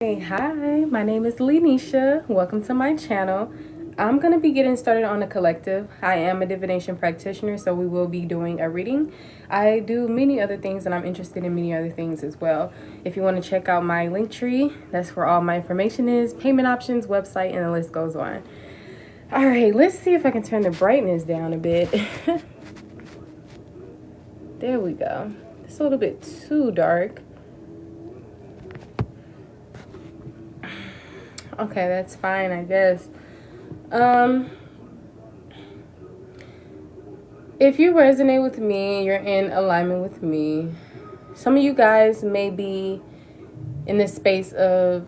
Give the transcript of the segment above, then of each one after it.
Hey, hi, my name is Lenisha. Welcome to my channel. I'm going to be getting started on a collective. I am a divination practitioner, so we will be doing a reading. I do many other things, and I'm interested in many other things as well. If you want to check out my link tree, that's where all my information is, payment options, website, and the list goes on. All right, let's see if I can turn the brightness down a bit. There we go. It's a little bit too dark. Okay, that's fine, I guess. If you resonate with me, you're in alignment with me. Some of you guys may be in this space of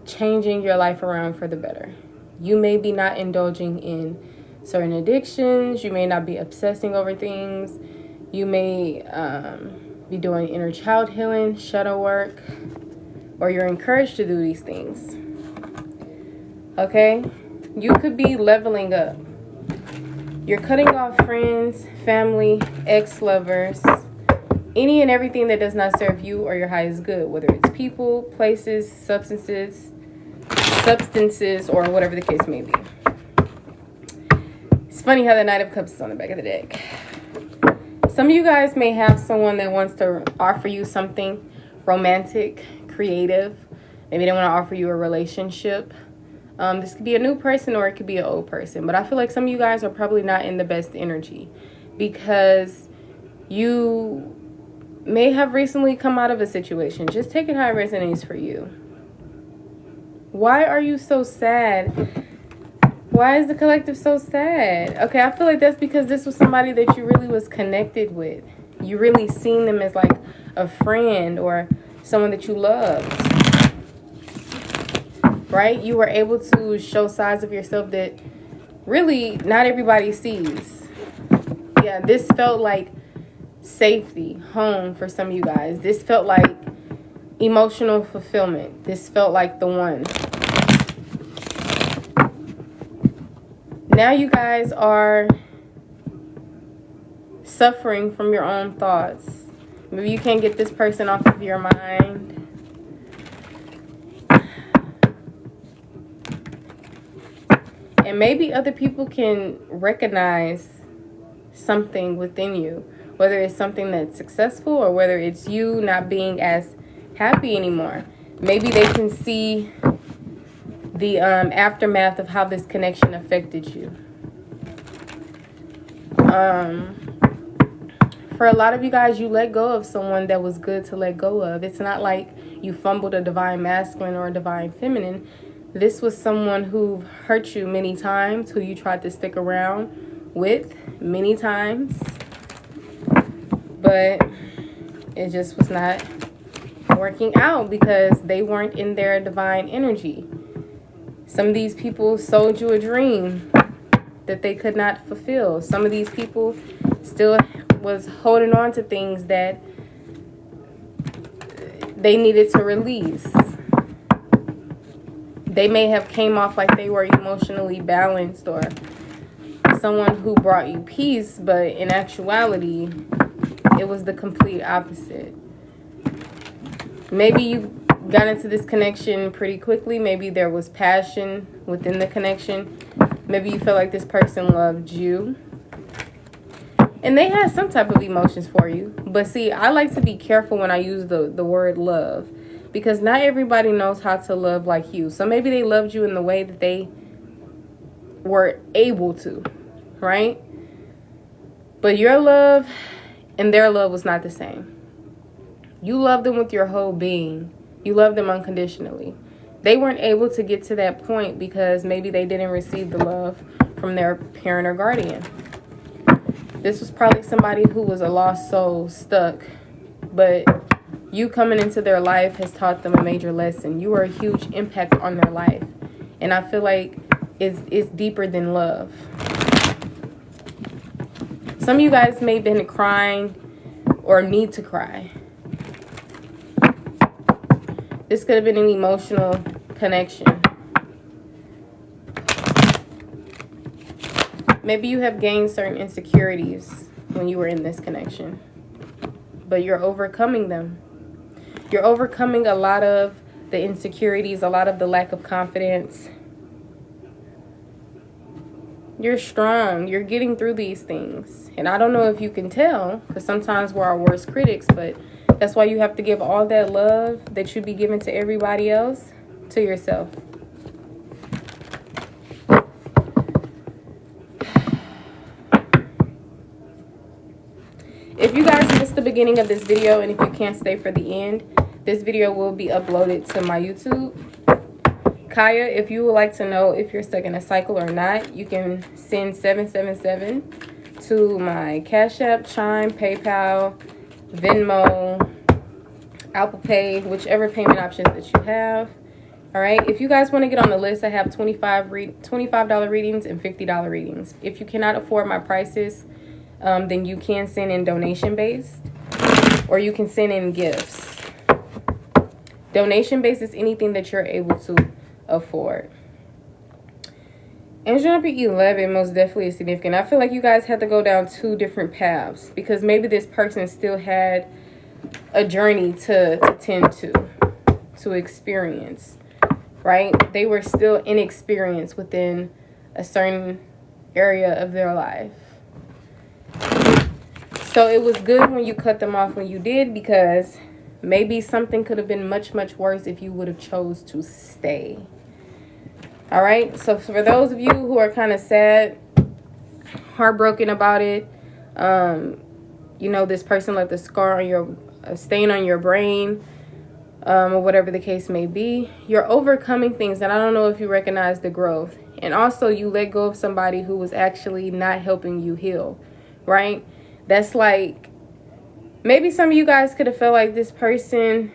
changing your life around for the better. You may be not indulging in certain addictions. You may not be obsessing over things. You may be doing inner child healing, shadow work, or you're encouraged to do these things. Okay? You could be leveling up. You're cutting off friends, family, ex-lovers, any and everything that does not serve you or your highest good, whether it's people, places, substances, or whatever the case may be. It's funny how the Knight of Cups is on the back of the deck. Some of you guys may have someone that wants to offer you something romantic, creative. Maybe they want to offer you a relationship. This could be a new person or it could be an old person. But I feel like some of you guys are probably not in the best energy because you may have recently come out of a situation. Just take it how it resonates for you. Why are you so sad? Why is the collective so sad? Okay, I feel like that's because this was somebody that you really was connected with. You really seen them as like a friend or someone that you loved. Right? You were able to show sides of yourself that really not everybody sees. Yeah, this felt like safety, home for some of you guys. This felt like emotional fulfillment. This felt like the one. Now you guys are suffering from your own thoughts. Maybe you can't get this person off of your mind. And maybe other people can recognize something within you, whether it's something that's successful or whether it's you not being as happy anymore. Maybe they can see the aftermath of how this connection affected you. For a lot of you guys, you let go of someone that was good to let go of. It's not like you fumbled a divine masculine or a divine feminine. This was someone who hurt you many times, who you tried to stick around with many times. But it just was not working out because they weren't in their divine energy. Some of these people sold you a dream that they could not fulfill. Some of these people still was holding on to things that they needed to release. They may have came off like they were emotionally balanced or someone who brought you peace, but in actuality, it was the complete opposite. Maybe you got into this connection pretty quickly. Maybe there was passion within the connection. Maybe you felt like this person loved you. And they had some type of emotions for you. But see, I like to be careful when I use the word love. Because not everybody knows how to love like you. So maybe they loved you in the way that they were able to, right? But your love and their love was not the same. You loved them with your whole being. You loved them unconditionally. They weren't able to get to that point because maybe they didn't receive the love from their parent or guardian. This was probably somebody who was a lost soul, stuck, but you coming into their life has taught them a major lesson. You were a huge impact on their life. And I feel like it's deeper than love. Some of you guys may have been crying or need to cry. This could have been an emotional connection. Maybe you have gained certain insecurities when you were in this connection, but you're overcoming them. You're overcoming a lot of the insecurities, a lot of the lack of confidence. You're strong. You're getting through these things. And I don't know if you can tell, because sometimes we're our worst critics, but that's why you have to give all that love that you be giving to everybody else to yourself. If you guys missed the beginning of this video, and if you can't stay for the end, this video will be uploaded to my YouTube. Kaya, if you would like to know if you're stuck in a cycle or not, you can send 777 to my Cash App, Chime, PayPal, Venmo, Apple Pay, whichever payment options that you have. All right. If you guys want to get on the list, I have $25 readings and $50 readings. If you cannot afford my prices, then you can send in donation based, or you can send in gifts. Donation based is anything that you're able to afford. Angel number 11 most definitely is significant. I feel like you guys had to go down two different paths, because maybe this person still had a journey to tend to experience, right? They were still inexperienced within a certain area of their life. So it was good when you cut them off when you did, because maybe something could have been much, much worse if you would have chose to stay. All right. So for those of you who are kind of sad, heartbroken about it, you know, this person left a scar on a stain on your brain, or whatever the case may be. You're overcoming things, and I don't know if you recognize the growth. And also, you let go of somebody who was actually not helping you heal, right? That's like, maybe some of you guys could have felt like this person,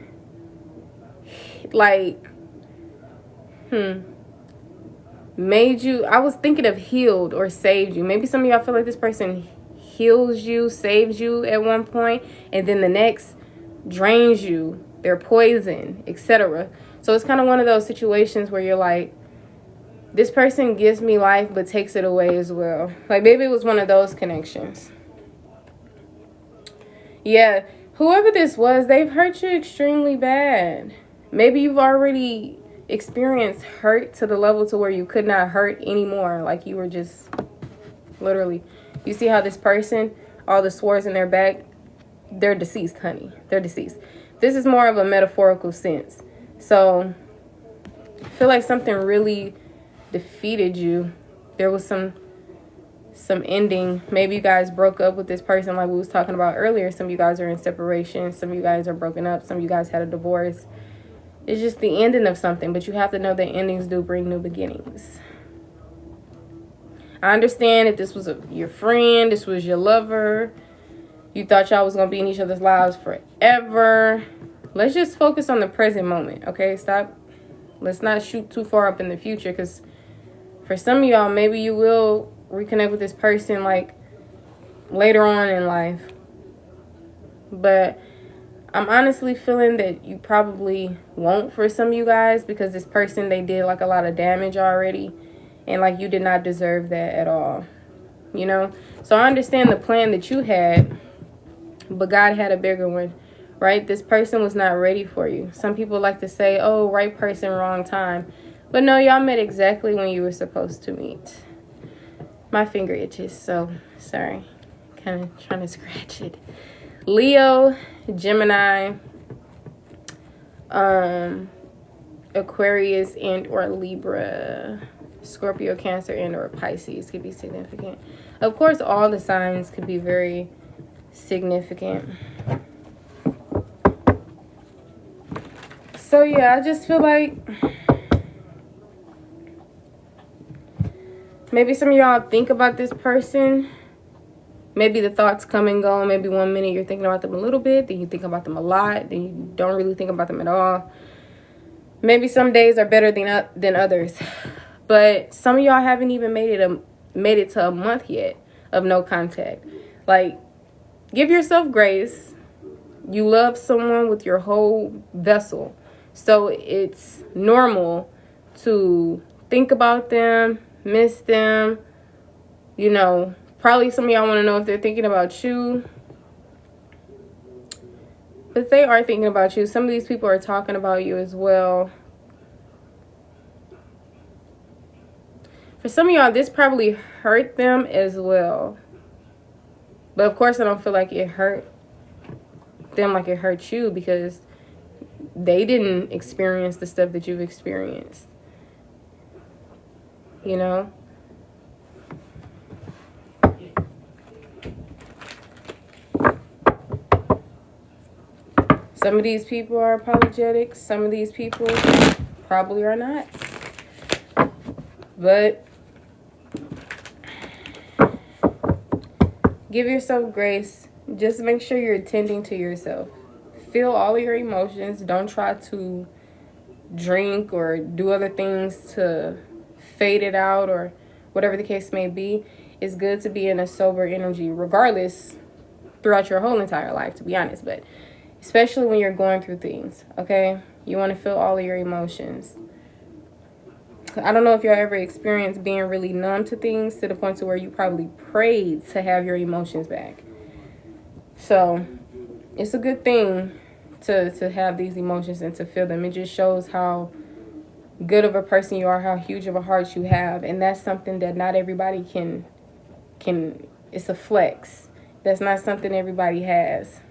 like, made you, I was thinking of healed or saved you. Maybe some of y'all feel like this person heals you, saves you at one point, and then the next drains you. They're poison, etc. So it's kind of one of those situations where you're like, this person gives me life but takes it away as well. Like, maybe it was one of those connections. Yeah, whoever this was, they've hurt you extremely bad. Maybe you've already experienced hurt to the level to where you could not hurt anymore. Like, you were just literally, you see how this person, all the sores in their back, they're deceased, honey. They're deceased. This is more of a metaphorical sense. So I feel like something really defeated you. There was some ending. Maybe you guys broke up with this person, like we was talking about earlier. Some of you guys are in separation. Some of you guys are broken up. Some of you guys had a divorce. It's just the ending of something, but you have to know that endings do bring new beginnings. I understand if this was your friend, this was your lover, you thought y'all was going to be in each other's lives forever. Let's just focus on the present moment, okay? Stop. Let's not shoot too far up in the future, because for some of y'all, maybe you will reconnect with this person like later on in life. But I'm honestly feeling that you probably won't for some of you guys, because this person, they did like a lot of damage already, and like you did not deserve that at all, you know? So I understand the plan that you had, but God had a bigger one, right? This person was not ready for you. Some people like to say, oh, right person, wrong time. But no, y'all met exactly when you were supposed to meet. My finger itches, so sorry. Kind of trying to scratch it. Leo, Gemini, Aquarius and or Libra, Scorpio, Cancer and or Pisces could be significant. Of course, all the signs could be very significant. So yeah, I just feel like maybe some of y'all think about this person. Maybe the thoughts come and go. Maybe 1 minute you're thinking about them a little bit, then you think about them a lot, then you don't really think about them at all. Maybe some days are better than others. But some of y'all haven't even made it to a month yet of no contact. Like, give yourself grace. You love someone with your whole vessel. So it's normal to think about them, miss them. You know, probably some of y'all want to know if they're thinking about you. But But they are thinking about you. Some of these people are talking about you as well. For some of y'all, this probably hurt them as well. But of course, I don't feel like it hurt them like it hurt you, because they didn't experience the stuff that you've experienced. You know? Some of these people are apologetic. Some of these people probably are not. But give yourself grace. Just make sure you're attending to yourself. Feel all of your emotions. Don't try to drink or do other things to fade it out or whatever the case may be. It's good to be in a sober energy regardless throughout your whole entire life, to be honest. But especially when you're going through things, okay? You want to feel all of your emotions. I don't know if y'all ever experienced being really numb to things to the point to where you probably prayed to have your emotions back. So it's a good thing to have these emotions and to feel them. It just shows how good of a person you are, how huge of a heart you have. And that's something that not everybody can it's a flex. That's not something everybody has.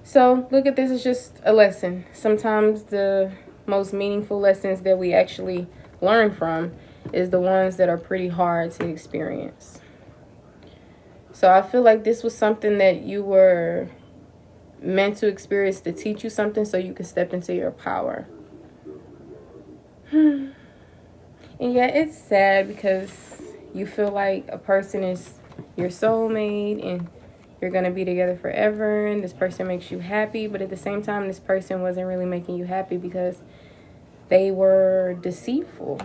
So look at this as just a lesson. Sometimes the most meaningful lessons that we actually learn from is the ones that are pretty hard to experience. So I feel like this was something that you were meant to experience to teach you something so you can step into your power. And yeah, it's sad because you feel like a person is your soulmate and you're going to be together forever and this person makes you happy. But at the same time, this person wasn't really making you happy because they were deceitful.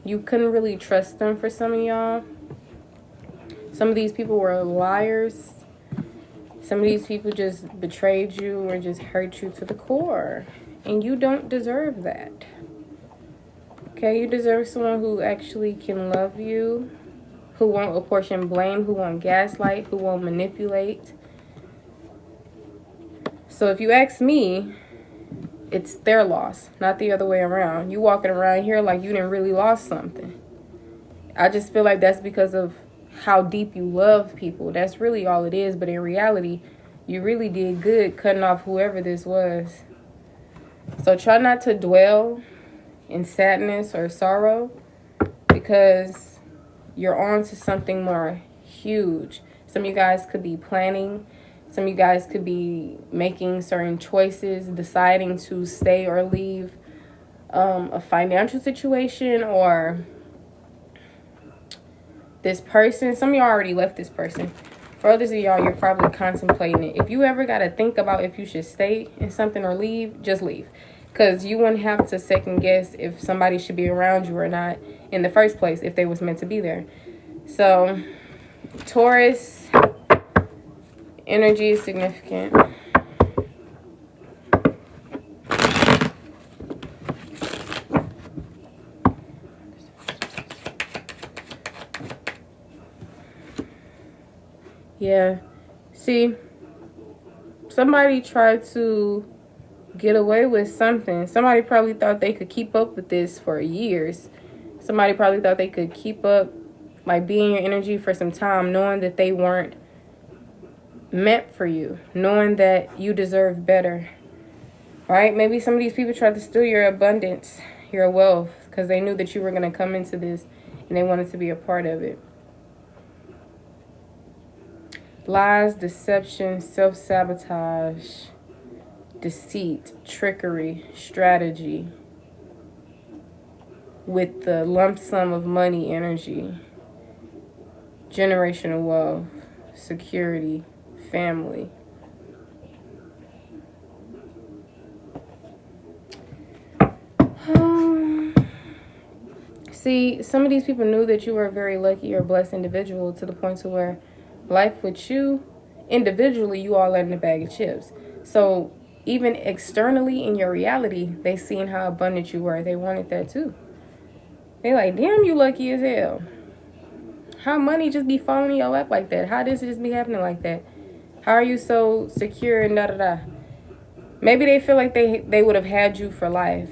You couldn't really trust them for some of y'all. Some of these people were liars. Some of these people just betrayed you or just hurt you to the core. And you don't deserve that. Okay, you deserve someone who actually can love you, who won't apportion blame, who won't gaslight, who won't manipulate. So if you ask me, it's their loss, not the other way around. You walking around here like you didn't really lost something. I just feel like that's because of how deep you love people. That's really all it is. But in reality, you really did good cutting off whoever this was. So try not to dwell in sadness or sorrow, because you're on to something more huge. Some of you guys could be planning. Some of you guys could be making certain choices, deciding to stay or leave a financial situation or this person. Some of y'all already left this person. For others of y'all, you're probably contemplating it. If you ever got to think about if you should stay in something or leave, just leave. Because you wouldn't have to second guess if somebody should be around you or not in the first place if they was meant to be there. So, Taurus energy is significant. Yeah. See, somebody tried to get away with something. Somebody probably thought they could keep up with this for years. Somebody probably thought they could keep up, like be in your energy for some time, knowing that they weren't meant for you, knowing that you deserve better. Right? Maybe some of these people tried to steal your abundance, your wealth, because they knew that you were going to come into this and they wanted to be a part of it. Lies, deception, self-sabotage, deceit, trickery, strategy, with the lump sum of money energy, generational wealth, security, family. See, some of these people knew that you were a very lucky or blessed individual to the point to where life with you, individually, you all are in a bag of chips. So even externally in your reality, they seen how abundant you were. They wanted that too. They like, damn, you lucky as hell. How money just be falling in your lap like that? How does it just be happening like that? How are you so secure and da da da? Maybe they feel like they would have had you for life.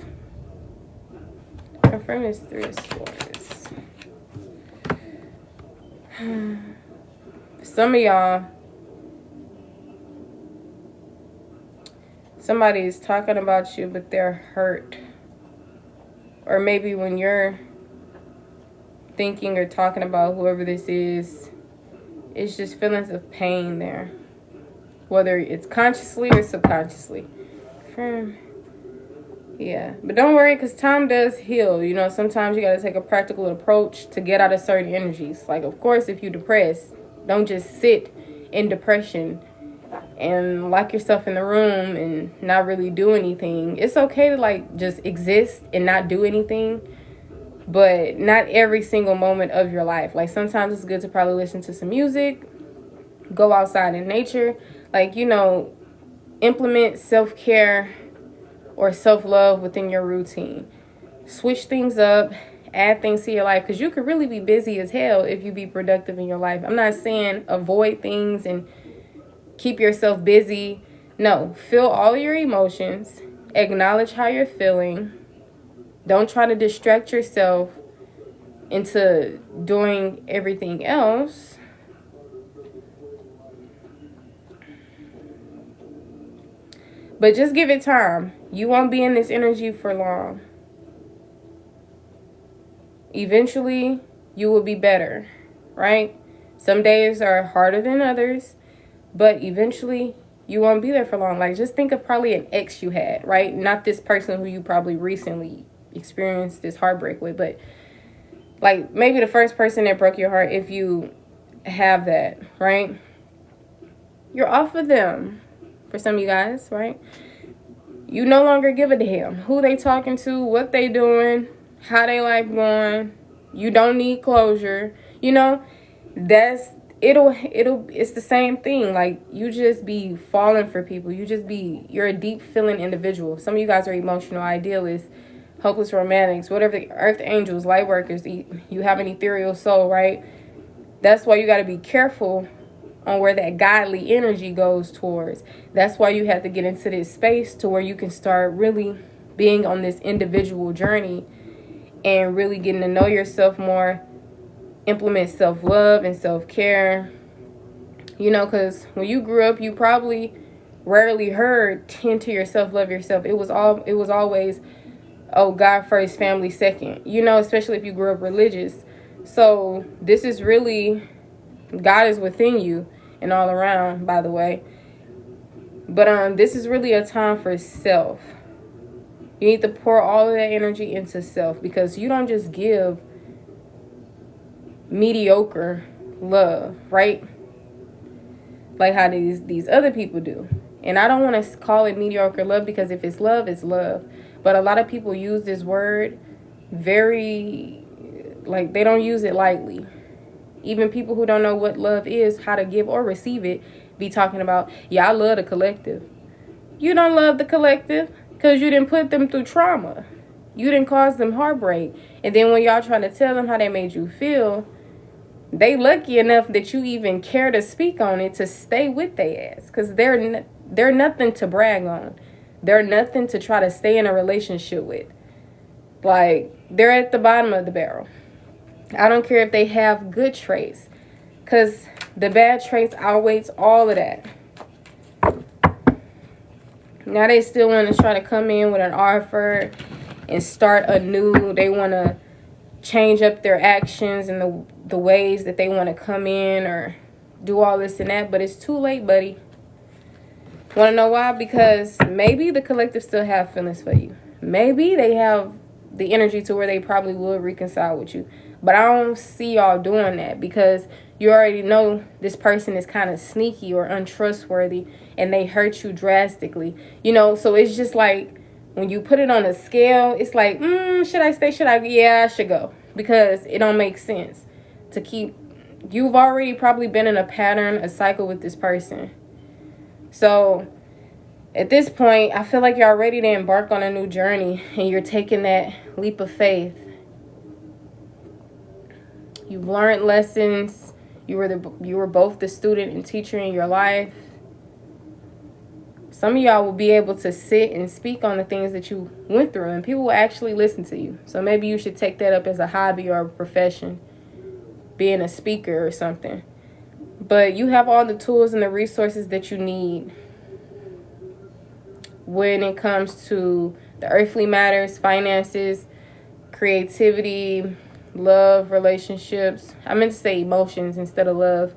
Confirm this 3 of Swords. Some of y'all, somebody is talking about you, but they're hurt. Or maybe when you're thinking or talking about whoever this is, it's just feelings of pain there. Whether it's consciously or subconsciously. Yeah, but don't worry, because time does heal. You know, sometimes you got to take a practical approach to get out of certain energies. Like, of course, if you're depressed, don't just sit in depression and lock yourself in the room and not really do anything. It's okay to, like, just exist and not do anything, but not every single moment of your life. Like, sometimes it's good to probably listen to some music, go outside in nature, like, you know, implement self-care or self-love within your routine. Switch things up, add things to your life, because you could really be busy as hell if you be productive in your life. I'm not saying avoid things and keep yourself busy. No, feel all your emotions, acknowledge how you're feeling. Don't try to distract yourself into doing everything else. But just give it time. You won't be in this energy for long. Eventually, you will be better, right? Some days are harder than others, but eventually, you won't be there for long. Like, just think of probably an ex you had, right? Not this person who you probably recently experienced this heartbreak with, but like maybe the first person that broke your heart, if you have that, right? You're off of them. For some of you guys, right? You no longer give a damn who they talking to, what they doing, how they life going. You don't need closure. You know, it's the same thing. Like, you just be falling for people. You're a deep feeling individual. Some of you guys are emotional idealists, hopeless romantics, whatever, the earth angels, light workers. You have an ethereal soul, right? That's why you got to be careful on where that godly energy goes towards. That's why you have to get into this space to where you can start really being on this individual journey and really getting to know yourself more, implement self-love and self-care. You know, because when you grew up, you probably rarely heard tend to yourself, love yourself. It was always, oh, God first, family second. You know, especially if you grew up religious. So this is really, God is within you and all around, by the way. But this is really a time for self. You need to pour all of that energy into self, because you don't just give mediocre love, right? Like how these other people do. And I don't want to call it mediocre love, because if it's love, it's love. But a lot of people use this word very, like, they don't use it lightly. Even people who don't know what love is, how to give or receive it, be talking about, yeah, I love the collective. You don't love the collective because you didn't put them through trauma. You didn't cause them heartbreak. And then when y'all try to tell them how they made you feel, they lucky enough that you even care to speak on it, to stay with their ass, because they're nothing to brag on. They're nothing to try to stay in a relationship with. Like, they're at the bottom of the barrel. I don't care if they have good traits, because the bad traits outweighs all of that. Now they still want to try to come in with an offer and start anew. They want to change up their actions and the ways that they want to come in or do all this and that. But it's too late, buddy. Want to know why? Because maybe the collective still have feelings for you. Maybe they have the energy to where they probably would reconcile with you. But I don't see y'all doing that, because you already know this person is kind of sneaky or untrustworthy, and they hurt you drastically. You know, so it's just like when you put it on a scale, it's like, should I stay? Yeah, I should go, because it don't make sense to keep. You've already probably been in a pattern, a cycle with this person. So at this point, I feel like you're ready to embark on a new journey, and you're taking that leap of faith. You've learned lessons. You were both the student and teacher in your life. Some of y'all will be able to sit and speak on the things that you went through, and people will actually listen to you. So maybe you should take that up as a hobby or a profession, being a speaker or something. But you have all the tools and the resources that you need when it comes to the earthly matters, finances, creativity, love, relationships. I meant to say emotions instead of love.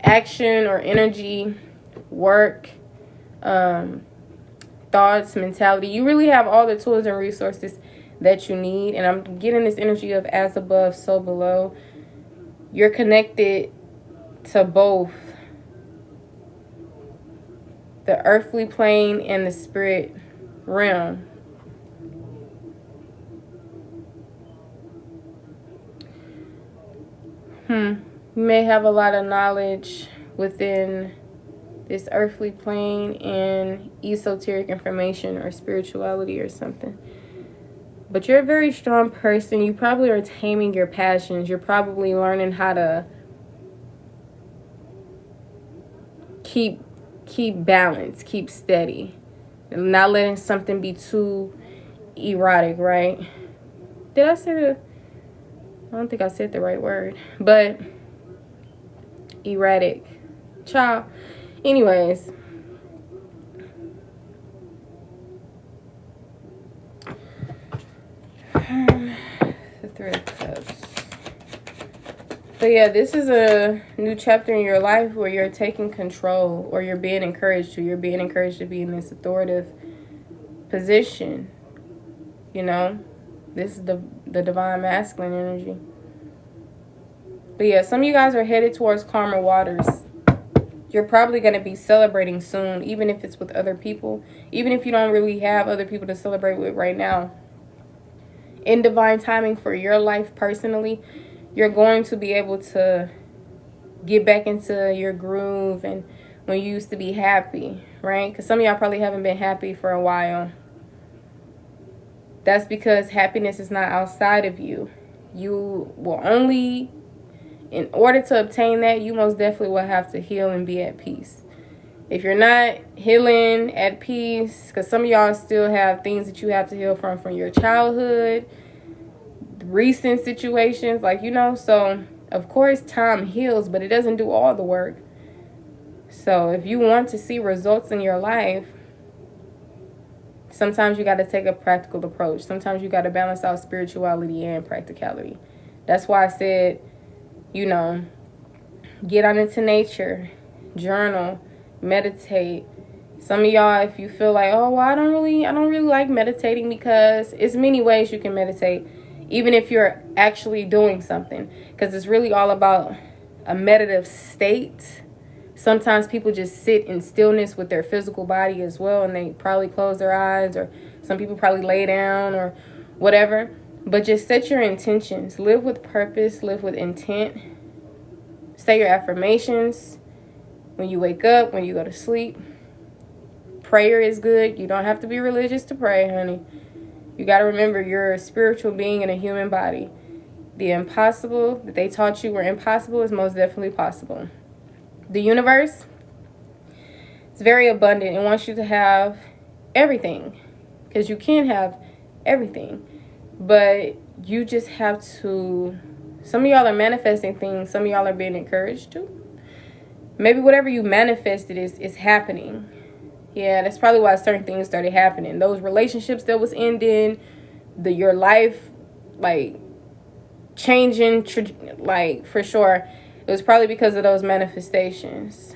Action or energy, work, thoughts, mentality. You really have all the tools and resources that you need. And I'm getting this energy of as above, so below. You're connected to both the earthly plane and the spirit realm. You may have a lot of knowledge within this earthly plane and esoteric information or spirituality or something. But you're a very strong person. You probably are taming your passions. You're probably learning how to keep balance, keep steady, and not letting something be too erotic, right? Did I say the... I don't think I said the right word, but erratic. Ciao. Anyways, the Three of Cups. But yeah, this is a new chapter in your life where you're taking control, or you're being encouraged to. You're being encouraged to be in this authoritative position. You know, this is the divine masculine energy. But yeah, some of you guys are headed towards calmer waters. You're probably going to be celebrating soon, even if it's with other people. Even if you don't really have other people to celebrate with right now. In divine timing for your life personally, you're going to be able to get back into your groove and when you used to be happy, right? Because some of y'all probably haven't been happy for a while. That's because happiness is not outside of you. You will only, in order to obtain that, you most definitely will have to heal and be at peace. If you're not healing at peace, because some of y'all still have things that you have to heal from your childhood, recent situations, like, you know, so of course time heals, but it doesn't do all the work. So if you want to see results in your life, sometimes you got to take a practical approach. Sometimes you got to balance out spirituality and practicality. That's why I said, you know, get out into nature, journal, meditate. Some of y'all, if you feel like, oh, well, I don't really like meditating, because it's many ways you can meditate, even if you're actually doing something, because it's really all about a meditative state. Sometimes people just sit in stillness with their physical body as well, and they probably close their eyes, or some people probably lay down or whatever. But just set your intentions. Live with purpose. Live with intent. Say your affirmations when you wake up, when you go to sleep. Prayer is good. You don't have to be religious to pray, honey. You got to remember, you're a spiritual being in a human body. The impossible that they taught you were impossible is most definitely possible. The universe is very abundant and wants you to have everything, because you can have everything, but you just have to. Some of y'all are manifesting things. Some of y'all are being encouraged to. Maybe whatever you manifested is happening. Yeah, that's probably why certain things started happening. Those relationships that was ending, your life, like, changing, like, for sure. It was probably because of those manifestations.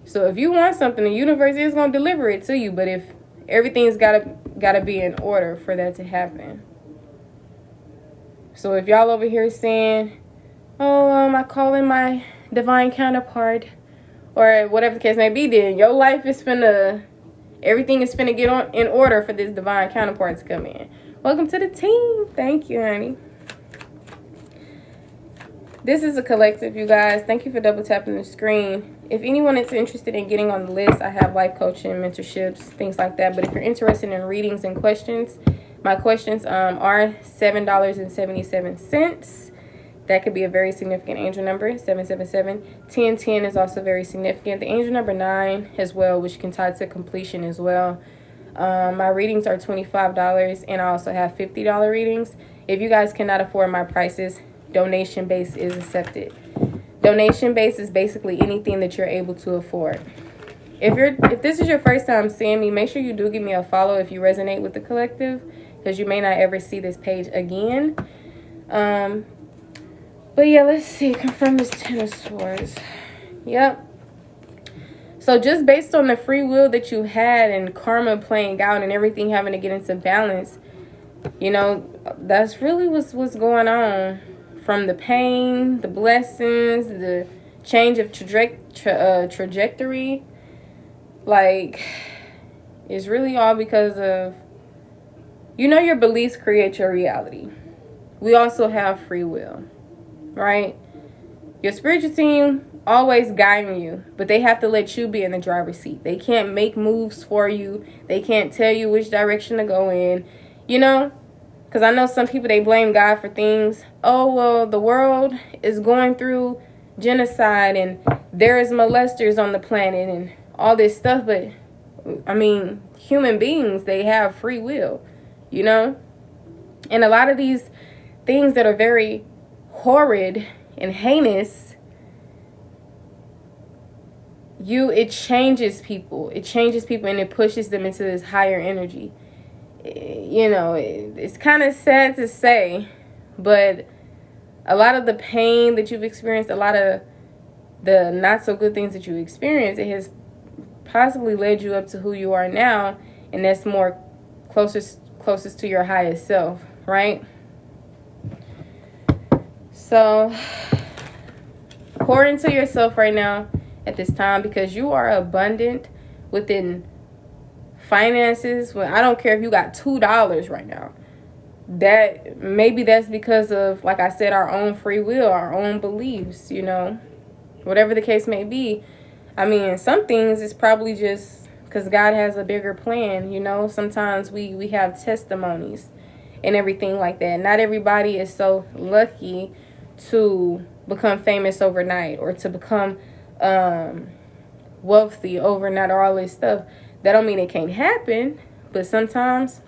So if you want something, the universe is going to deliver it to you. But if everything's gotta be in order for that to happen. So if y'all over here saying, oh, I call in my divine counterpart, or whatever the case may be, then your life is everything is finna get in order for this divine counterpart to come in. Welcome to the team. Thank you, honey. This is a collective, you guys. Thank you for double tapping the screen. If anyone is interested in getting on the list, I have life coaching, mentorships, things like that. But if you're interested in readings and questions, my questions are $7.77. That could be a very significant angel number, 777. 1010 is also very significant. The angel number 9 as well, which can tie to completion as well. My readings are $25, and I also have $50 readings. If you guys cannot afford my prices, donation base is accepted. Donation base is basically anything that you're able to afford. If this is your first time seeing me, make sure you do give me a follow if you resonate with the collective, because you may not ever see this page again. But yeah, let's see. Confirm this 10 of Swords. Yep. So just based on the free will that you had and karma playing out and everything having to get into balance, you know, that's really what's going on. From the pain, the blessings, the change of trajectory, like, it's really all because of, you know, your beliefs create your reality. We also have free will, right? Your spiritual team always guiding you, but they have to let you be in the driver's seat. They can't make moves for you. They can't tell you which direction to go in, you know? Because I know some people, they blame God for things. Oh, well, the world is going through genocide and there is molesters on the planet and all this stuff. But, I mean, human beings, they have free will, you know? And a lot of these things that are very horrid and heinous, it changes people. It changes people and it pushes them into this higher energy. You know, it's kind of sad to say, but a lot of the pain that you've experienced, a lot of the not so good things that you experienced, it has possibly led you up to who you are now, and that's more closest to your highest self, right? So pour into yourself right now at this time, because you are abundant within finances. Well, I don't care if you got $2 right now. Maybe that's because of, like I said, our own free will, our own beliefs, you know, whatever the case may be. I mean, some things is probably just because God has a bigger plan, you know. Sometimes we have testimonies and everything like that. Not everybody is so lucky to become famous overnight or to become wealthy overnight or all this stuff. That don't mean it can't happen, but sometimes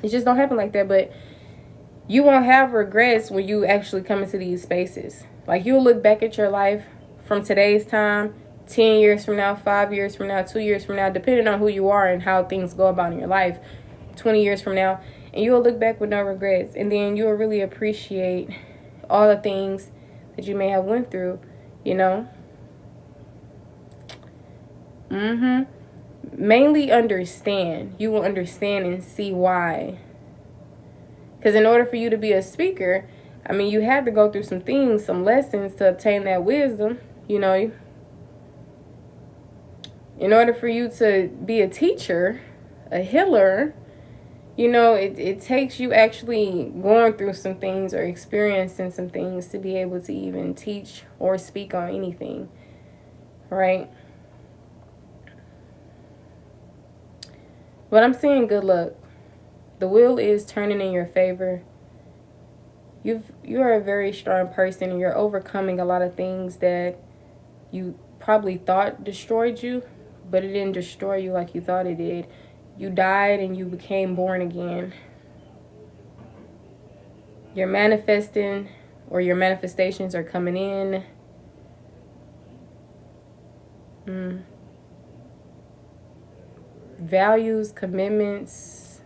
it just don't happen like that. But you won't have regrets when you actually come into these spaces. Like, you'll look back at your life from today's time, 10 years from now, 5 years from now, 2 years from now, depending on who you are and how things go about in your life, 20 years from now, and you'll look back with no regrets. And then you'll really appreciate all the things that you may have went through, you know. Mainly understand. You will understand and see why. Because in order for you to be a speaker, I mean, you had to go through some things, some lessons to obtain that wisdom, you know. In order for you to be a teacher, a healer, you know, it takes you actually going through some things or experiencing some things to be able to even teach or speak on anything, right? But I'm seeing good luck. The wheel is turning in your favor. You are a very strong person, and you're overcoming a lot of things that you probably thought destroyed you, but it didn't destroy you like you thought it did. You died and you became born again. You're manifesting, or your manifestations are coming in. Values, commitments,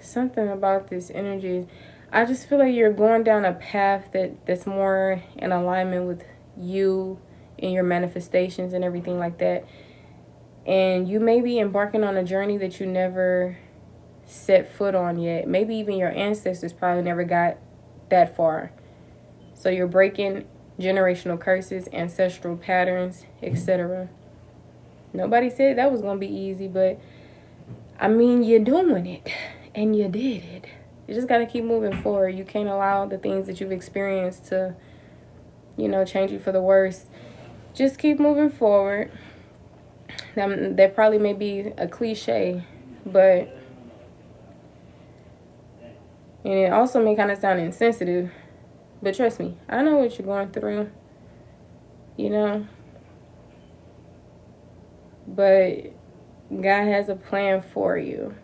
something about this energy. I just feel like you're going down a path that's more in alignment with you and your manifestations and everything like that. And you may be embarking on a journey that you never set foot on yet. Maybe even your ancestors probably never got that far. So you're breaking generational curses, ancestral patterns, etc. Nobody said that was going to be easy, but I mean, you're doing it and you did it. You just got to keep moving forward. You can't allow the things that you've experienced to, you know, change you for the worse. Just keep moving forward. That probably may be a cliche, but and it also may kind of sound insensitive, But trust me, I know what you're going through, you know. But God has a plan for you.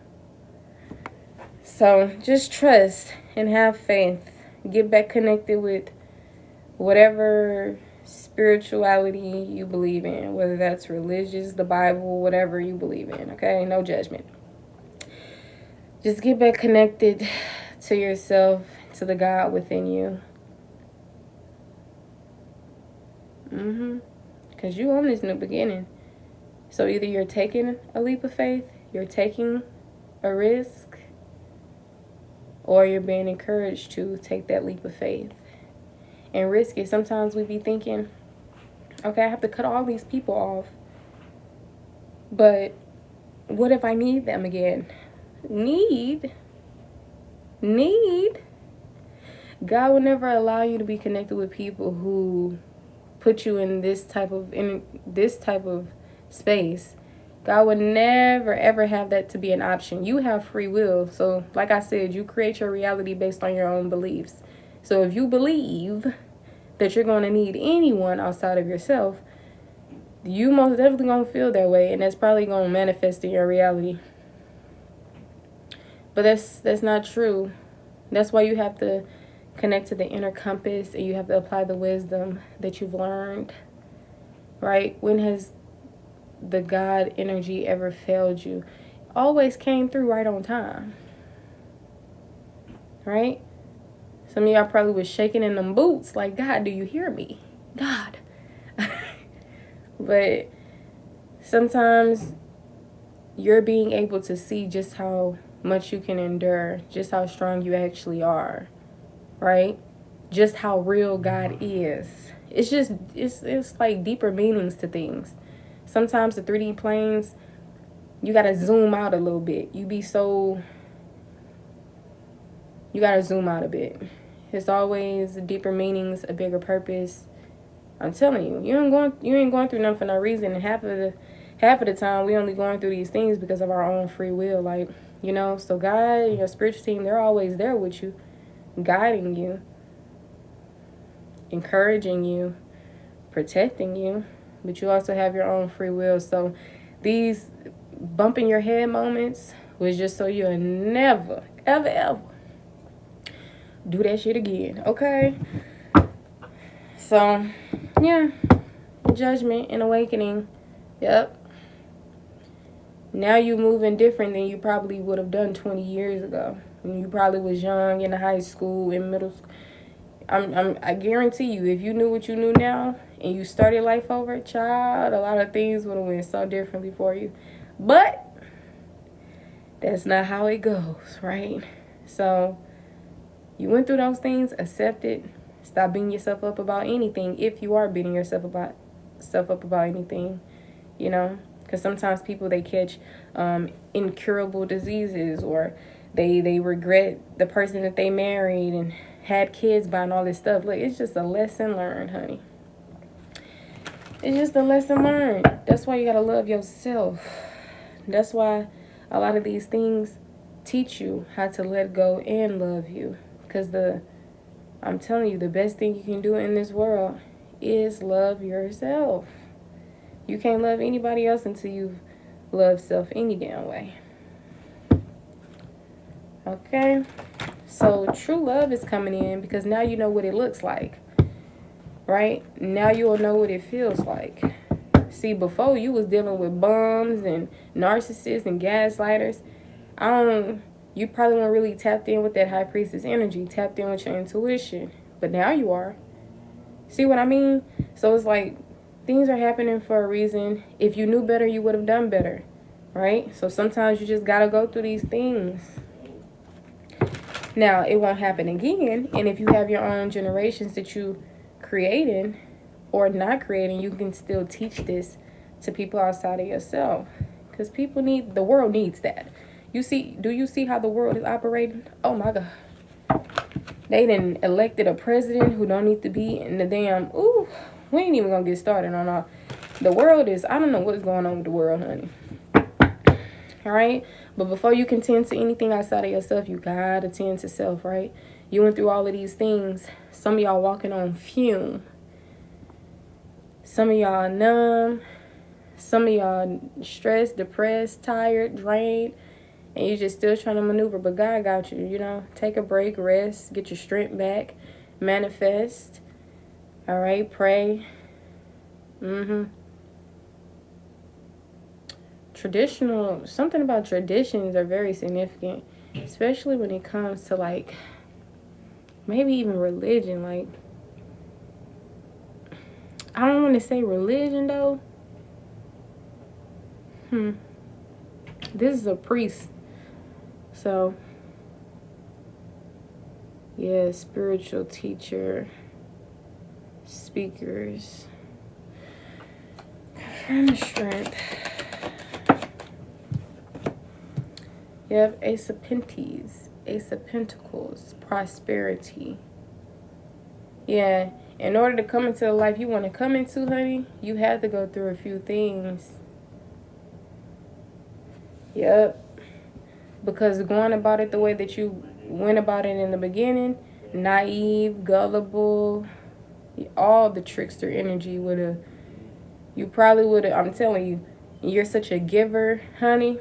So just trust and have faith. Get back connected with whatever spirituality you believe in, whether that's religious, the Bible, whatever you believe in, okay? No judgment. Just get back connected to yourself, to the God within you. Because you on this new beginning. So either you're taking a leap of faith, you're taking a risk, or you're being encouraged to take that leap of faith and risk it. Sometimes we be thinking, okay, I have to cut all these people off. But what if I need them again? Need? God will never allow you to be connected with people who put you in this type of space. God would never ever have that to be an option. You have free will. So like I said, you create your reality based on your own beliefs. So if you believe that you're going to need anyone outside of yourself, you most definitely going to feel that way, and that's probably going to manifest in your reality. But that's not true. That's why you have to connect to the inner compass, and you have to apply the wisdom that you've learned, right? When has the God energy ever failed you? Always came through right on time, right? Some of y'all probably was shaking in them boots like, God, do you hear me? God. But sometimes you're being able to see just how much you can endure, just how strong you actually are, right? Just how real God is. It's like deeper meanings to things. Sometimes the 3D planes, you got to zoom out a little bit. You got to zoom out a bit. It's always deeper meanings, a bigger purpose. I'm telling you, you ain't going through nothing for no reason. And half of the time, we only going through these things because of our own free will. Like, you know, so God, your spiritual team, they're always there with you, guiding you, encouraging you, protecting you. But you also have your own free will. So these bumping your head moments was just so you'll never, ever do that shit again, okay? So, yeah, judgment and awakening. Yep. Now you moving different than you probably would have done 20 years ago. When you probably was young in high school, in middle school. I guarantee you, if you knew what you knew now and you started life over, child, a lot of things would have went so differently for you. But that's not how it goes, right? So you went through those things, accept it. Stop beating yourself up about anything, if you are beating yourself up about anything, you know, because sometimes people, they catch incurable diseases, or they regret the person that they married and had kids by and all this stuff. Look, it's just a lesson learned, honey. It's just a lesson learned. That's why you gotta love yourself. That's why a lot of these things teach you how to let go and love you, because I'm telling you, the best thing you can do in this world is love yourself. You can't love anybody else until you've loved self any damn way. Okay? So true love is coming in, because now you know what it looks like. Right? Now you'll know what it feels like. See, before you was dealing with bums and narcissists and gaslighters. You probably weren't really tapped in with that high priestess energy, tapped in with your intuition. But now you are. See what I mean? So it's like things are happening for a reason. If you knew better, you would have done better. Right? So sometimes you just got to go through these things. Now, it won't happen again. And if you have your own generations that you created or not creating, you can still teach this to people outside of yourself. Because the world needs that. Do you see how the world is operating? Oh my God. They done elected a president who don't need to be in the damn, we ain't even gonna get started on all. The world is, I don't know what's going on with the world, honey. All right? But before you can tend to anything outside of yourself, you gotta tend to self, right? You went through all of these things. Some of y'all walking on fume. Some of y'all numb. Some of y'all stressed, depressed, tired, drained. And you're just still trying to maneuver. But God got you, you know. Take a break, rest, get your strength back. Manifest. All right, pray. Traditional, something about traditions are very significant. Especially when it comes to, like, maybe even religion. Like, I don't want to say religion, though. This is a priest. So, yeah, spiritual teacher, speakers. Confirm the strength. You have Ace of Pentacles, Ace of Pentacles, prosperity. Yeah, in order to come into the life you want to come into, honey, you have to go through a few things. Yep. Because going about it the way that you went about it in the beginning, naive, gullible, all the trickster energy would have, you probably would have, I'm telling you, you're such a giver, honey.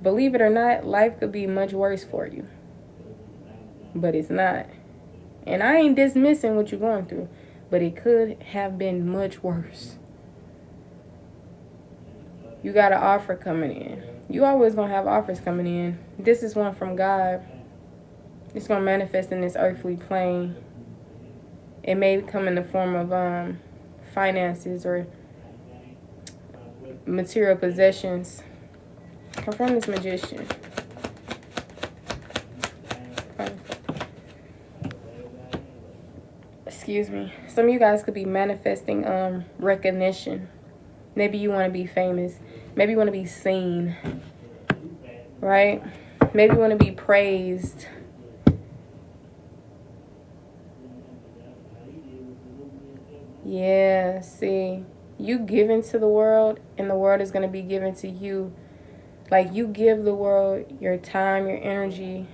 Believe it or not, life could be much worse for you. But it's not. And I ain't dismissing what you're going through, but it could have been much worse. You got an offer coming in. You always going to have offers coming in. This is one from God. It's going to manifest in this earthly plane. It may come in the form of finances or material possessions. Confirm this Magician. Excuse me. Some of you guys could be manifesting recognition. Maybe you want to be famous. Maybe you want to be seen. Right? Maybe you want to be praised. Yeah, see. You give into the world, and the world is going to be given to you. Like, you give the world your time, your energy,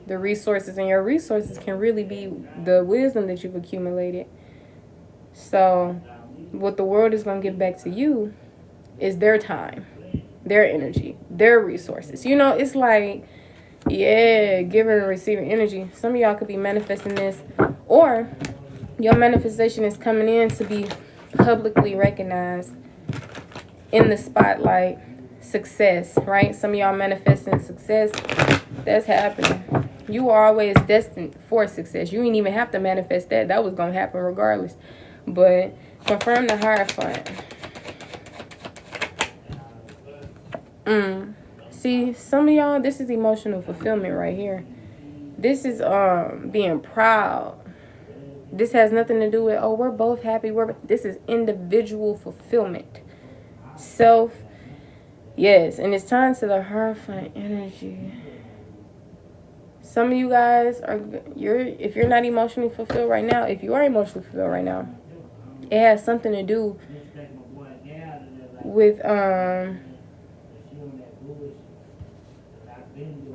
the resources, and your resources can really be the wisdom that you've accumulated. So what the world is going to give back to you is their time, their energy, their resources. You know, it's like, yeah, giving and receiving energy. Some of y'all could be manifesting this, or your manifestation is coming in to be publicly recognized in the spotlight. Success, right? Some of y'all manifesting success. That's happening. You are always destined for success. You didn't even have to manifest that. That was going to happen regardless. But confirm the Hierophant. See, some of y'all, this is emotional fulfillment right here. This is being proud. This has nothing to do with, oh, we're both happy. This is individual fulfillment. Yes, and it's time to the Hierophant energy. Some of you guys are, if you're not emotionally fulfilled right now, if you are emotionally fulfilled right now, it has something to do with,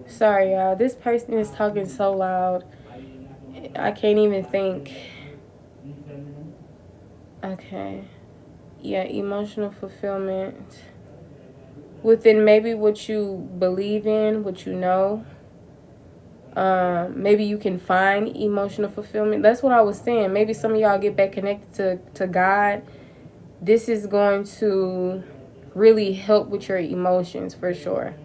sorry y'all, this person is talking so loud, I can't even think. Okay, yeah, emotional fulfillment. Within maybe what you believe in, what you know. Maybe you can find emotional fulfillment. That's what I was saying. Maybe some of y'all get back connected to God. This is going to really help with your emotions for sure.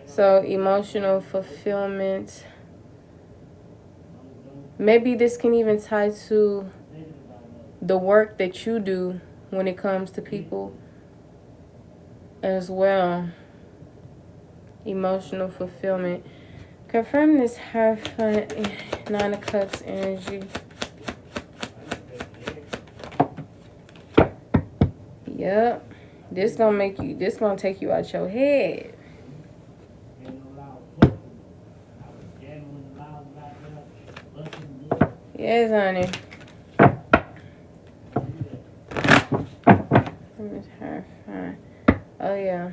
So emotional fulfillment. Maybe this can even tie to the work that you do when it comes to people as well. Emotional fulfillment. Confirm this Hierophant, Nine of Cups energy. Yep. This gonna take you out your head. Yes, honey. Oh, yeah.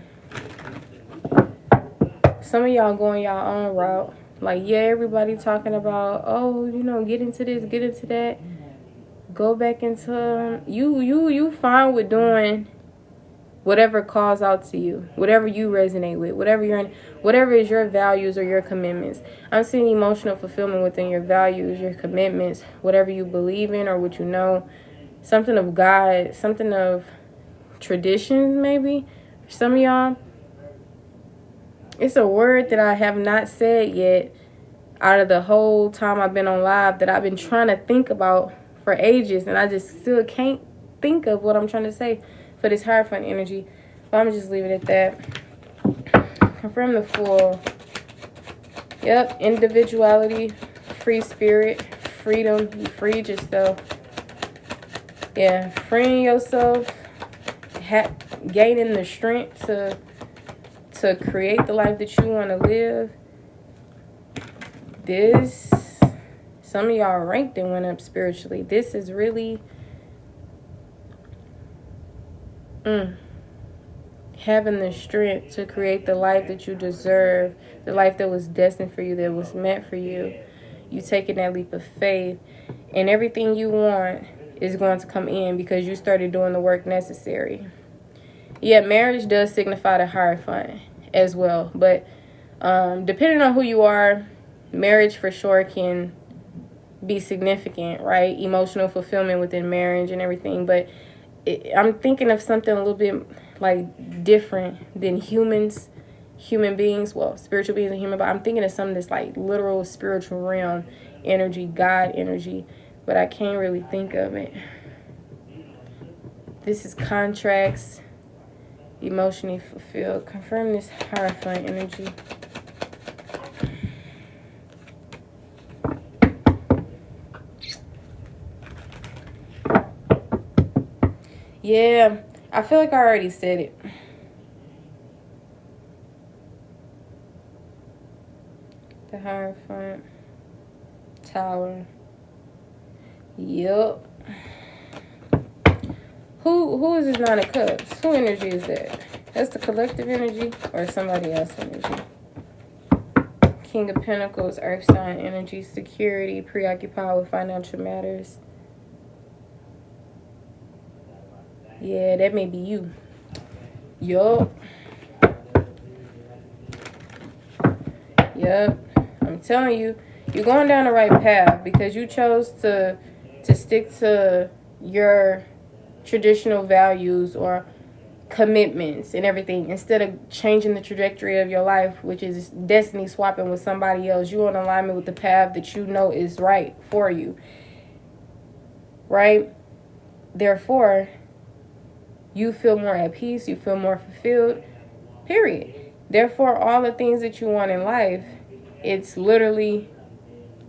Some of y'all going y'all own route. Like, yeah, everybody talking about, oh, you know, get into this, get into that. Go back into you fine with doing whatever calls out to you, whatever you resonate with, whatever is your values or your commitments. I'm seeing emotional fulfillment within your values, your commitments, whatever you believe in or what you know. Something of God, something of traditions, maybe. Some of y'all, it's a word that I have not said yet out of the whole time I've been on live that I've been trying to think about for ages, and I just still can't think of what I'm trying to say for this Hierophant energy. But I'm just leave it at that. Confirm the Fool. Yep, individuality, free spirit, freedom. You freed yourself. Yeah, freeing yourself, gaining the strength to create the life that you want to live. This, some of y'all ranked and went up spiritually. This is really having the strength to create the life that you deserve, the life that was destined for you, that was meant for you. You taking that leap of faith, and everything you want is going to come in because you started doing the work necessary. Yeah, marriage does signify the Hierophant as well, but depending on who you are, marriage for sure can be significant, right? Emotional fulfillment within marriage and everything, but I'm thinking of something a little bit like different than human beings, well, spiritual beings and human, but I'm thinking of something that's like literal spiritual realm energy, God energy, but I can't really think of it. This is contracts, emotionally fulfilled. Confirm this Hierophant energy. Yeah, I feel like I already said it. The Hierophant. Tower. Yup. Who is this Nine of Cups? Who energy is that? That's the collective energy or somebody else's energy? King of Pentacles, Earth sign energy, security, preoccupied with financial matters. Yeah, that may be you. Yup. Yup. I'm telling you, you're going down the right path because you chose to stick to your traditional values or commitments and everything instead of changing the trajectory of your life, which is destiny swapping with somebody else. You're in alignment with the path that you know is right for you. Right? Therefore, you feel more at peace, you feel more fulfilled, period. Therefore, all the things that you want in life, it's literally,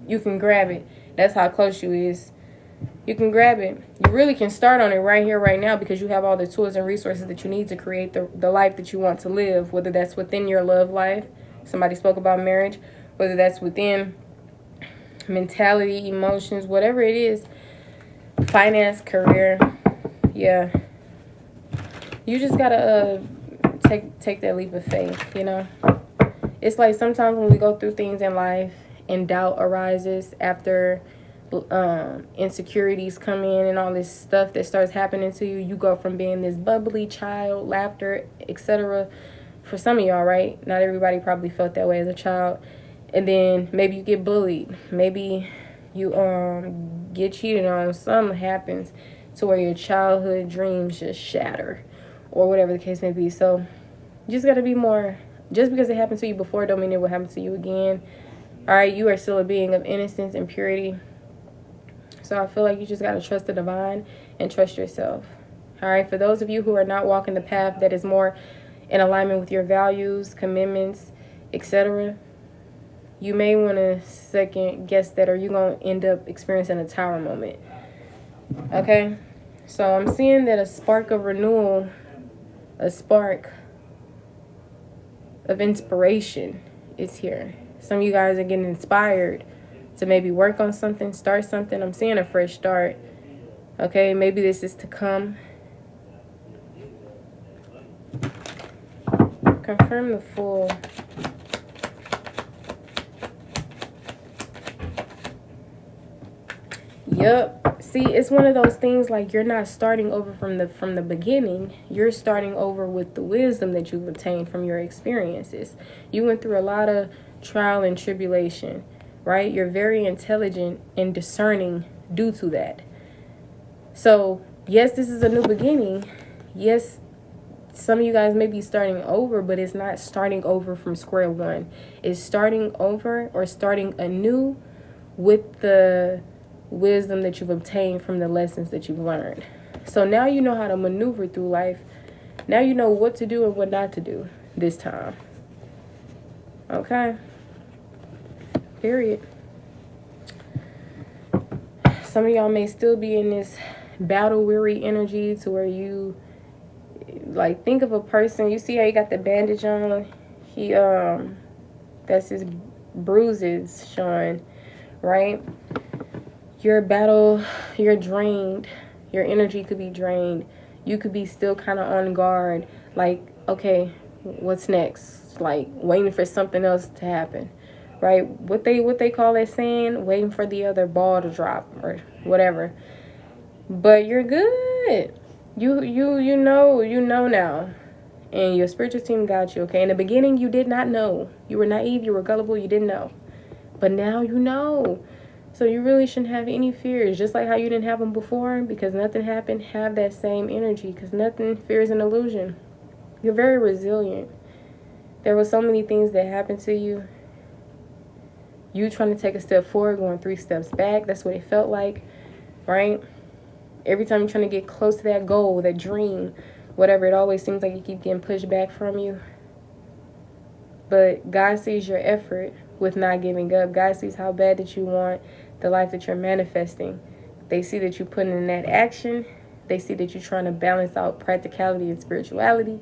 you can grab it. That's how close you is. You can grab it. You really can start on it right here, right now, because you have all the tools and resources that you need to create the life that you want to live, whether that's within your love life. Somebody spoke about marriage. Whether that's within mentality, emotions, whatever it is, finance, career. Yeah. You just gotta take that leap of faith, you know. It's like sometimes when we go through things in life and doubt arises after insecurities come in and all this stuff that starts happening to you. You go from being this bubbly child, laughter, etc. For some of y'all, right? Not everybody probably felt that way as a child. And then maybe you get bullied. Maybe you get cheated on. Something happens to where your childhood dreams just shatter, or whatever the case may be. So you just got to be more, just because it happened to you before don't mean it will happen to you again. All right, you are still a being of innocence and purity. So I feel like you just got to trust the divine and trust yourself. All right, for those of you who are not walking the path that is more in alignment with your values, commitments, etc., you may want to second guess that, or you're going to end up experiencing a tower moment. Okay, so I'm seeing that a spark of renewal, a spark of inspiration is here. Some of you guys are getting inspired to maybe work on something, start something. I'm seeing a fresh start. Okay, maybe this is to come. Confirm the Fool. Yup. See, it's one of those things like you're not starting over from the beginning. You're starting over with the wisdom that you've obtained from your experiences. You went through a lot of trial and tribulation, right? You're very intelligent and discerning due to that. So, yes, this is a new beginning. Yes, some of you guys may be starting over, but it's not starting over from square one. It's starting over or starting anew with the wisdom that you've obtained from the lessons that you've learned. So now you know how to maneuver through life. Now you know what to do and what not to do this time. Okay? Period. Some of y'all may still be in this battle-weary energy to where you, like, think of a person. You see how he got the bandage on? That's his bruises showing, right? You're drained. Your energy could be drained. You could be still kind of on guard. Like, okay, what's next? Like, waiting for something else to happen, right? What they call that saying? Waiting for the other ball to drop or whatever. But you're good. You know now. And your spiritual team got you, okay? In the beginning, you did not know. You were naive. You were gullible. You didn't know. But now you know. So you really shouldn't have any fears, just like how you didn't have them before, because nothing happened. Have that same energy, because nothing, fear is an illusion. You're very resilient. There were so many things that happened to you. You trying to take a step forward, going 3 steps back. That's what it felt like, right? Every time you're trying to get close to that goal, that dream, whatever, it always seems like you keep getting pushed back from you. But God sees your effort with not giving up. God sees how bad that you want the life that you're manifesting. They see that you're putting in that action. They see that you're trying to balance out practicality and spirituality.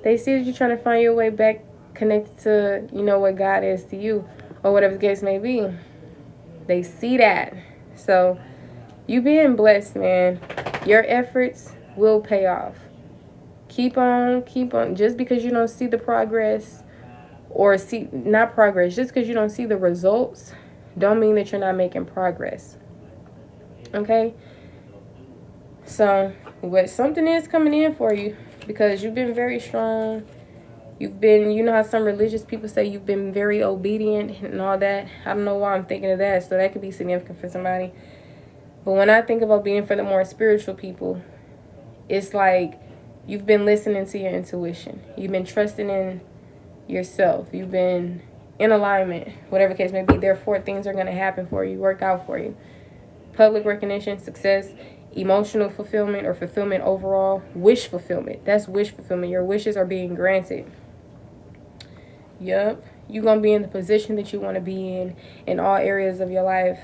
They see that you're trying to find your way back connected to, what God is to you, or whatever the case may be. They see that. So you being blessed, man. Your efforts will pay off. Keep on. Just because you don't see the progress, or not progress, just because you don't see the results, don't mean that you're not making progress. Okay? So, something is coming in for you, because you've been very strong. You've been, how some religious people say you've been very obedient and all that. I don't know why I'm thinking of that, so that could be significant for somebody. But when I think of obedience for the more spiritual people, it's like you've been listening to your intuition. You've been trusting in yourself. You've been in alignment, whatever case may be. Therefore, things are going to happen for you, work out for you. Public recognition, success, emotional fulfillment or fulfillment overall, wish fulfillment. That's wish fulfillment. Your wishes are being granted. Yup. You're going to be in the position that you want to be in all areas of your life.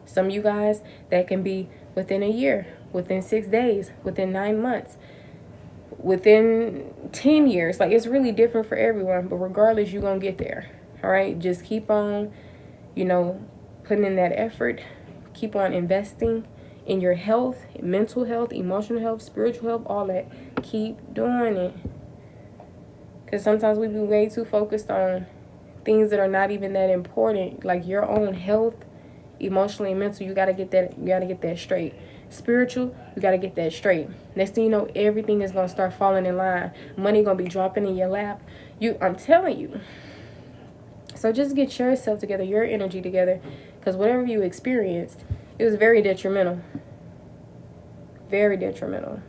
Some of you guys, that can be within a year, within 6 days, within 9 months, within 10 years. Like, it's really different for everyone, but regardless, you're going to get there. All right. Just keep on, putting in that effort. Keep on investing in your health, mental health, emotional health, spiritual health, all that. Keep doing it. Because sometimes we be way too focused on things that are not even that important. Like your own health, emotionally and mental, you got to get that straight. Spiritual, you got to get that straight. Next thing you know, everything is going to start falling in line. Money going to be dropping in your lap. I'm telling you. So just get yourself together, your energy together, because whatever you experienced, it was very detrimental. Very detrimental.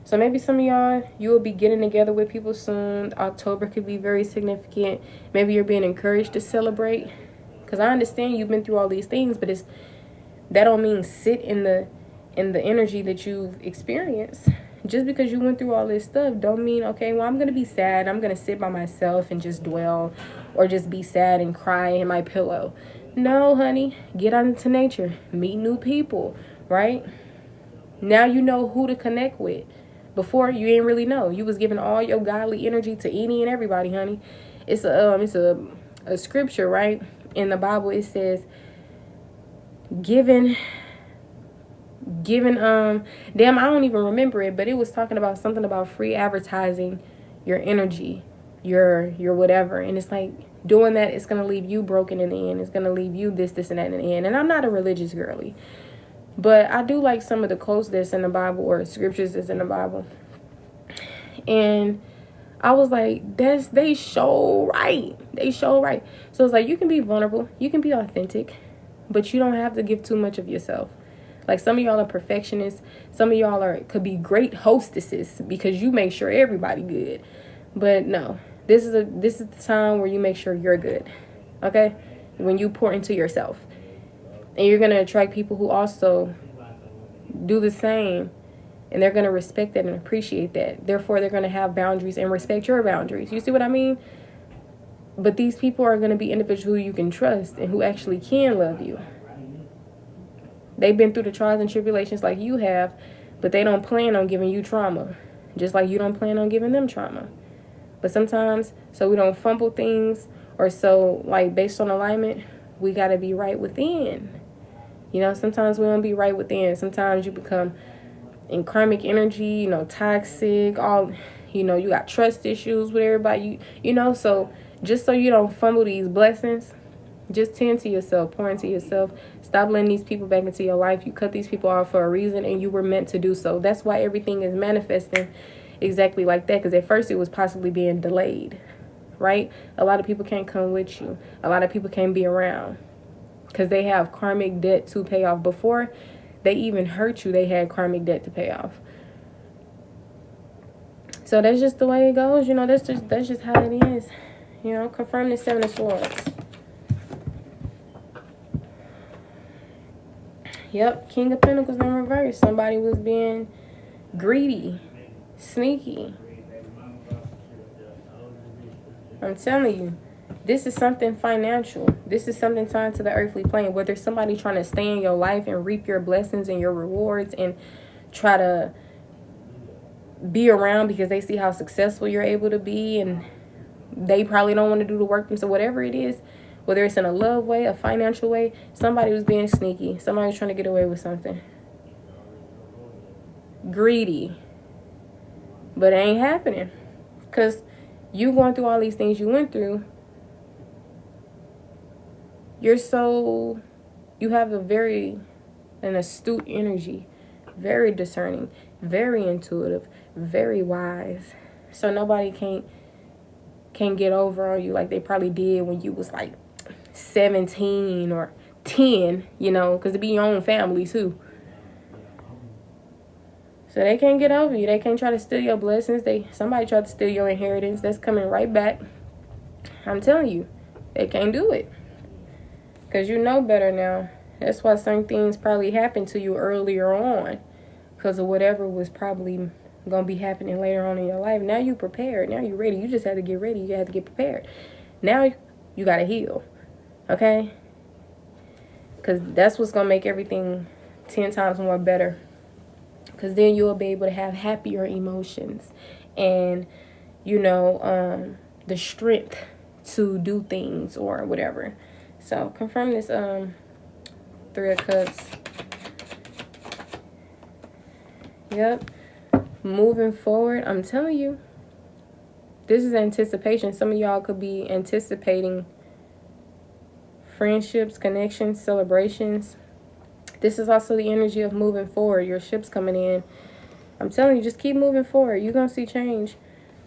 So maybe some of y'all, you will be getting together with people soon. October could be very significant. Maybe you're being encouraged to celebrate. Because I understand you've been through all these things, but that don't mean sit in the energy that you've experienced. Just because you went through all this stuff don't mean, okay, well, I'm going to be sad. I'm going to sit by myself and just dwell, or just be sad and cry in my pillow. No, honey, get out into nature. Meet new people, right? Now you know who to connect with. Before, you didn't really know. You was giving all your godly energy to any and everybody, honey. It's a scripture, right? In the Bible, it says, damn, I don't even remember it, but it was talking about something about free advertising your energy, your whatever. And it's like, doing that, it's going to leave you broken in the end. It's going to leave you this and that in the end. And I'm not a religious girly, but I do like some of the quotes that's in the Bible, or scriptures that's in the Bible. And I was like, they show right. They show right. So it's like, you can be vulnerable, you can be authentic, but you don't have to give too much of yourself. Like, some of y'all are perfectionists. Some of y'all could be great hostesses because you make sure everybody good. But no, this is the time where you make sure you're good. Okay? When you pour into yourself. And you're going to attract people who also do the same. And they're going to respect that and appreciate that. Therefore, they're going to have boundaries and respect your boundaries. You see what I mean? But these people are going to be individuals who you can trust and who actually can love you. They've been through the trials and tribulations like you have, but they don't plan on giving you trauma, just like you don't plan on giving them trauma. But sometimes, so we don't fumble things, or so, like, based on alignment, we got to be right within. You know, sometimes we don't be right within. Sometimes you become in karmic energy, toxic, you got trust issues with everybody, so just so you don't fumble these blessings, just tend to yourself, pour into yourself. Stop letting these people back into your life. You cut these people off for a reason, and you were meant to do so. That's why everything is manifesting exactly like that, because at first it was possibly being delayed, right? A lot of people can't come with you. A lot of people can't be around because they have karmic debt to pay off. Before they even hurt you, they had karmic debt to pay off. So that's just the way it goes. That's just how it is. Confirm the 7 of Swords. Yep, King of Pentacles in reverse. Somebody was being greedy, sneaky. I'm telling you, this is something financial. This is something tied to the earthly plane. Whether somebody trying to stay in your life and reap your blessings and your rewards and try to be around because they see how successful you're able to be, and they probably don't want to do the work themselves. Whatever it is, whether it's in a love way, a financial way, somebody was being sneaky. Somebody was trying to get away with something. Greedy. But it ain't happening. Because you going through all these things you went through, you have an astute energy, very discerning, very intuitive, very wise. So nobody can't get over on you like they probably did when you was like 17 or 10, because it be your own family too. So they can't get over you. They can't try to steal your blessings. Somebody tried to steal your inheritance. That's coming right back. I'm telling you, they can't do it. Because you know better now. That's why certain things probably happened to you earlier on. Because of whatever was probably going to be happening later on in your life. Now you prepared. Now you're ready. You just had to get ready. You had to get prepared. Now you got to heal. Okay? Because that's what's going to make everything 10 times more better. Because then you'll be able to have happier emotions. And, the strength to do things or whatever. So, confirm this 3 of Cups. Yep. Moving forward, I'm telling you, this is anticipation. Some of y'all could be anticipating friendships, connections, celebrations. This is also the energy of moving forward. Your ship's coming in. I'm telling you, just keep moving forward. You're going to see change.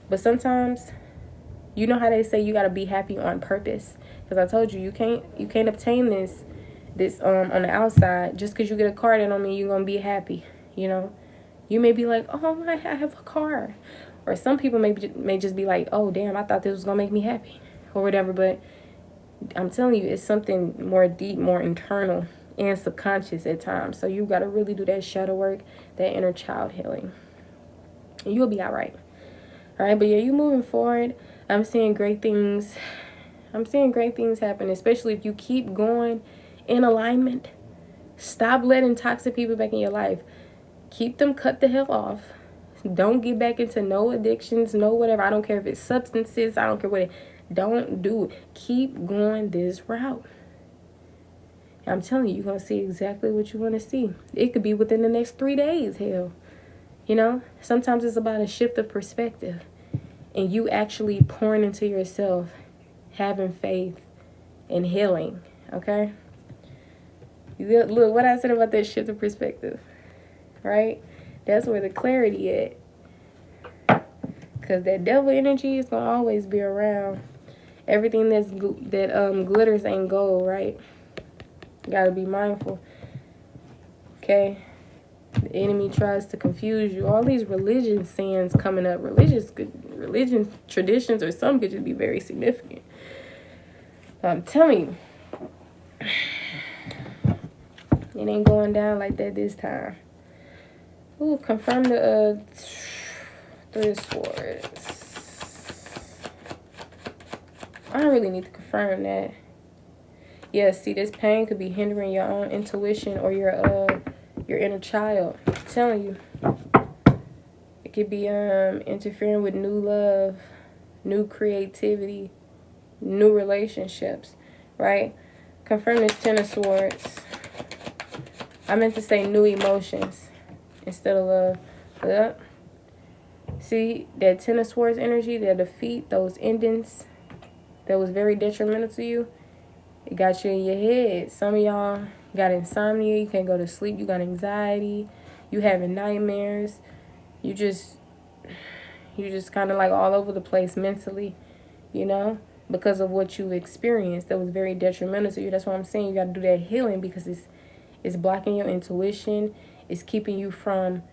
But sometimes, you know how they say you got to be happy on purpose. Because I told you, you can't obtain this on the outside. Just because you get a car, that don't mean you're going to be happy. You may be like, oh, I have a car. Or some people may just be like, oh, damn, I thought this was going to make me happy. Or whatever. But I'm telling you, it's something more deep, more internal and subconscious at times. So you got to really do that shadow work, that inner child healing. And you'll be all right. All right, but yeah, you moving forward. I'm seeing great things. I'm seeing great things happen, especially if you keep going in alignment. Stop letting toxic people back in your life. Keep them cut the hell off. Don't get back into no addictions, no whatever. I don't care if it's substances. I don't care what it. Don't do it. Keep going this route. I'm telling you, you're going to see exactly what you want to see. It could be within the next 3 days, hell. Sometimes it's about a shift of perspective. and you actually pouring into yourself, having faith and healing, okay? Look what I said about that shift of perspective, right? That's where the clarity at. Because that devil energy is going to always be around. Everything that glitters ain't gold, right? You got to be mindful. Okay? The enemy tries to confuse you. All these religion sayings coming up. Religion traditions or some could just be very significant. I'm telling you. It ain't going down like that this time. Ooh, confirm the Three of Swords. I don't really need to confirm that. Yeah, see, this pain could be hindering your own intuition or your inner child. I'm telling you. It could be interfering with new love, new creativity, new relationships, right? Confirm this Ten of Swords. I meant to say new emotions instead of love. Yep. See, that Ten of Swords energy, that defeat, those endings that was very detrimental to you, it got you in your head. Some of y'all got insomnia. You can't go to sleep. You got anxiety. You having nightmares. You just kind of like all over the place mentally, you know, because of what you experienced that was very detrimental to you. That's why I'm saying you got to do that healing, because it's blocking your intuition. It's keeping you from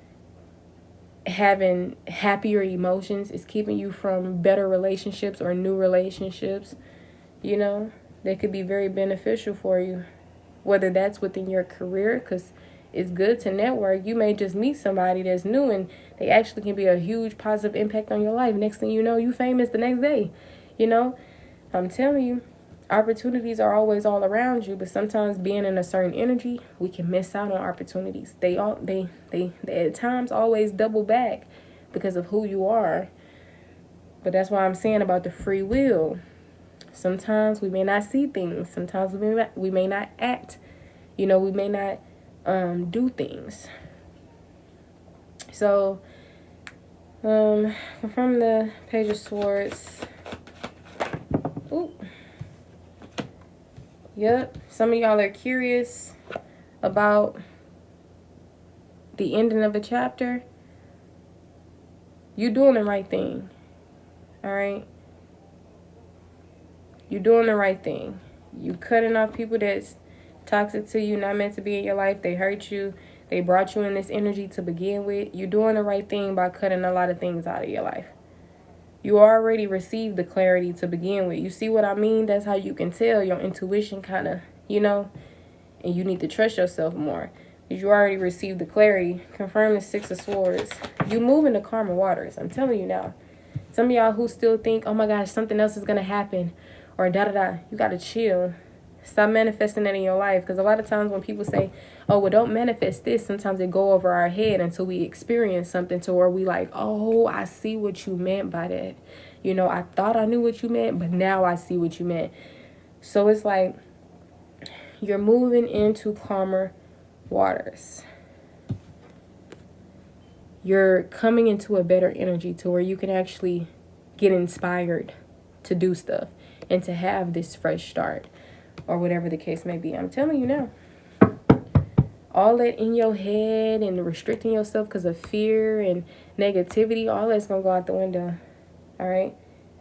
having happier emotions. It's keeping you from better relationships or new relationships, you know, that could be very beneficial for you, whether that's within your career, because it's good to network. You may just meet somebody that's new and they actually can be a huge positive impact on your life. Next thing you know, you famous the next day, you know. I'm telling you, opportunities are always all around you, but sometimes being in a certain energy, we can miss out on opportunities. They at times always double back because of who you are. But that's why I'm saying about the free will. Sometimes we may not see things. Sometimes we may not act. You know, we may not do things. So, from the Page of Swords. Ooh. Yep. Some of y'all are curious about the ending of a chapter. You're doing the right thing. All right? You're doing the right thing. You cutting off people that's toxic to you, not meant to be in your life. They hurt you. They brought you in this energy to begin with. You're doing the right thing by cutting a lot of things out of your life. You already received the clarity to begin with. You see what I mean? That's how you can tell your intuition kind of, you know, and you need to trust yourself more. Because you already received the clarity. Confirm the Six of Swords. You move into karma waters. I'm telling you now. Some of y'all who still think, oh my gosh, something else is going to happen. Or da-da-da. You got to chill. Stop manifesting that in your life. Because a lot of times when people say, oh, well, don't manifest this, sometimes they go over our head until we experience something to where we like, oh, I see what you meant by that. You know, I thought I knew what you meant, but now I see what you meant. So it's like you're moving into calmer waters. You're coming into a better energy to where you can actually get inspired to do stuff and to have this fresh start or whatever the case may be. I'm telling you now. All that in your head and restricting yourself because of fear and negativity, all that's going to go out the window. All right?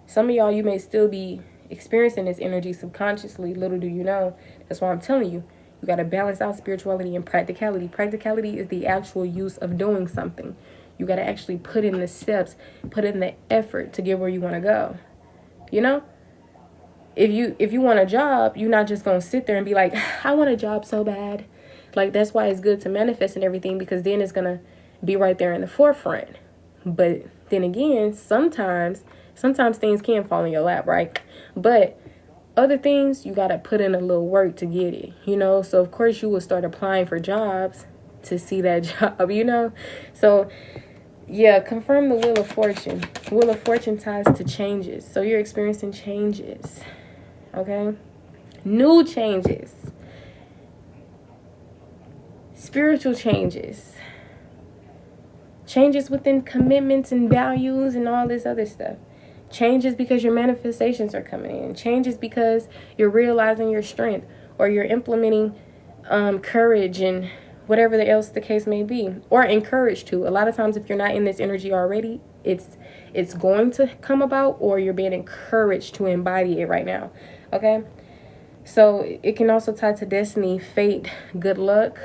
Some of y'all, you may still be experiencing this energy subconsciously. Little do you know. That's why I'm telling you. You got to balance out spirituality and practicality. Practicality is the actual use of doing something. You got to actually put in the steps, put in the effort to get where you want to go. You know? If you want a job, you're not just going to sit there and be like, I want a job so bad. Like, that's why it's good to manifest and everything, because then it's going to be right there in the forefront. But then again, sometimes things can fall in your lap, right? But other things, you got to put in a little work to get it, you know? So, of course, you will start applying for jobs to see that job, you know? So, yeah, confirm the Wheel of Fortune. Wheel of Fortune ties to changes. So, you're experiencing changes, okay? New changes. Spiritual changes. Changes within commitments and values and all this other stuff. Change is because your manifestations are coming in. Change is because you're realizing your strength, or you're implementing courage and whatever else the case may be, or encouraged to. A lot of times if you're not in this energy already, it's going to come about, or you're being encouraged to embody it right now. Okay, so it can also tie to destiny, fate, good luck,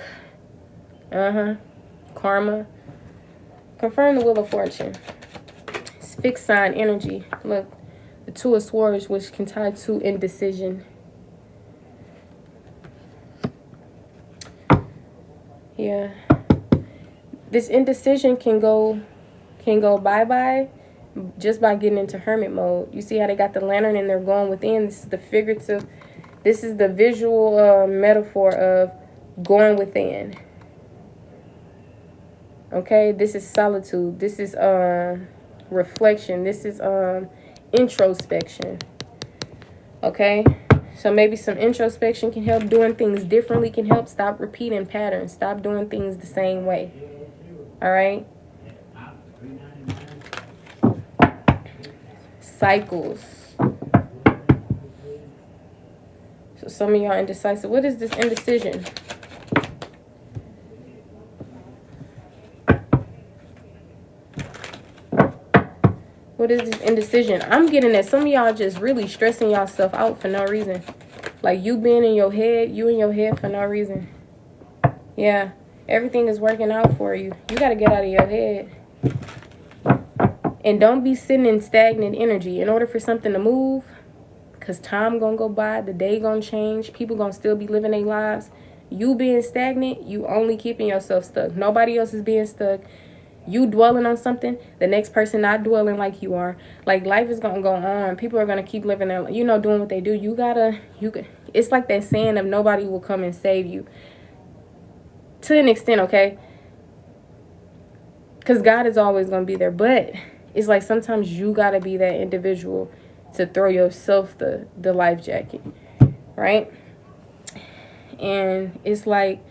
karma. Confirm the wheel of fortune. It's fixed sign energy. Look, the Two of Swords, which can tie to indecision. Yeah, this indecision can go bye-bye just by getting into hermit mode. You see how they got the lantern and they're going within. This is the figurative, this is the visual metaphor of going within. Okay, this is solitude. This is reflection. This is introspection. Okay, so maybe some introspection can help. Doing things differently can help. Stop repeating patterns. Stop doing things the same way. All right. Cycles. So some of y'all indecisive. What is this indecision? What is this indecision? I'm getting that some of y'all just really stressing yourself out for no reason. Like you being in your head, for no reason. Yeah, everything is working out for you. You got to get out of your head. And don't be sitting in stagnant energy. In order for something to move, because time going to go by, the day going to change, people going to still be living their lives. You being stagnant, you only keeping yourself stuck. Nobody else is being stuck. You dwelling on something, the next person not dwelling like you are. Like life is gonna go on. People are gonna keep living their, doing what they do. It's like that saying of nobody will come and save you. To an extent, okay? Because God is always gonna be there. But it's like sometimes you gotta be that individual to throw yourself the life jacket. Right? And it's like,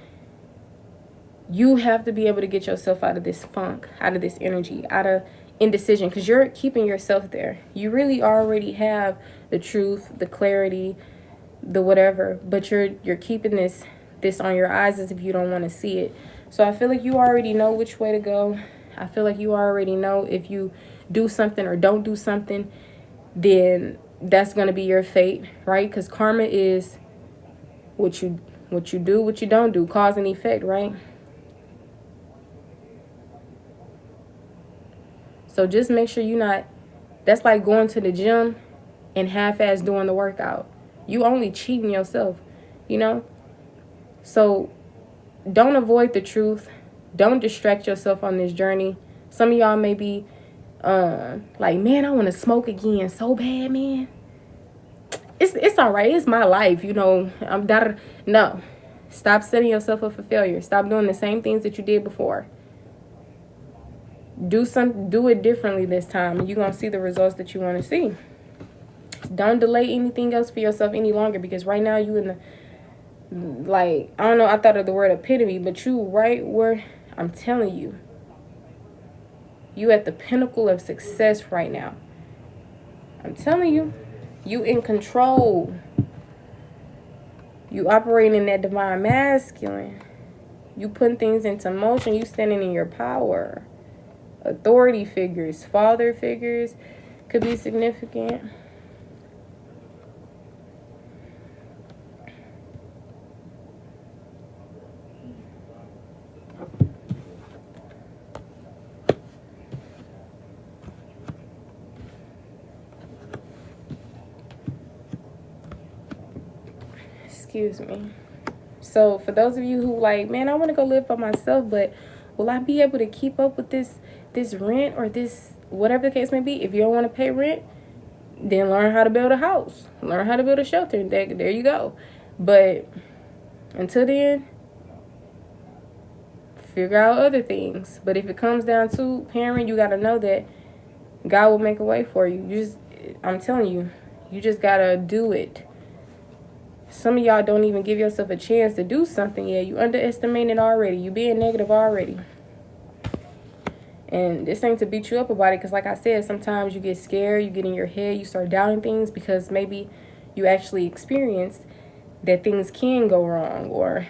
you have to be able to get yourself out of this funk, out of this energy, out of indecision, because you're keeping yourself there. You really already have the truth, the clarity, the whatever, but you're keeping this on your eyes as if you don't want to see it. So I feel like you already know which way to go. I feel like you already know if you do something or don't do something, then that's going to be your fate, right? Because karma is what you do, what you don't do, cause and effect, right? So just make sure you're not, that's like going to the gym and half-ass doing the workout. You only cheating yourself, So don't avoid the truth. Don't distract yourself on this journey. Some of y'all may be like, man, I want to smoke again so bad, man. It's all right. It's my life, No. Stop setting yourself up for failure. Stop doing the same things that you did before. Do it differently this time, and you're going to see the results that you want to see. Don't delay anything else for yourself any longer, because right now you in the, I don't know, I thought of the word epitome, but you right where, I'm telling you, you at the pinnacle of success right now. I'm telling you, you in control. You operating in that divine masculine. You putting things into motion. You standing in your power. Authority figures, father figures could be significant. Excuse me. So for those of you who like, man, I want to go live by myself, but will I be able to keep up with this rent or this, whatever the case may be? If you don't want to pay rent, then learn how to build a house. Learn how to build a shelter. And there you go. But until then, figure out other things. But if it comes down to parent, you got to know that God will make a way for you. I'm telling you, you just got to do it. Some of y'all don't even give yourself a chance to do something yet. You underestimate it already. You being negative already. And this ain't to beat you up about it, because like I said, sometimes you get scared, you get in your head, you start doubting things because maybe you actually experienced that things can go wrong or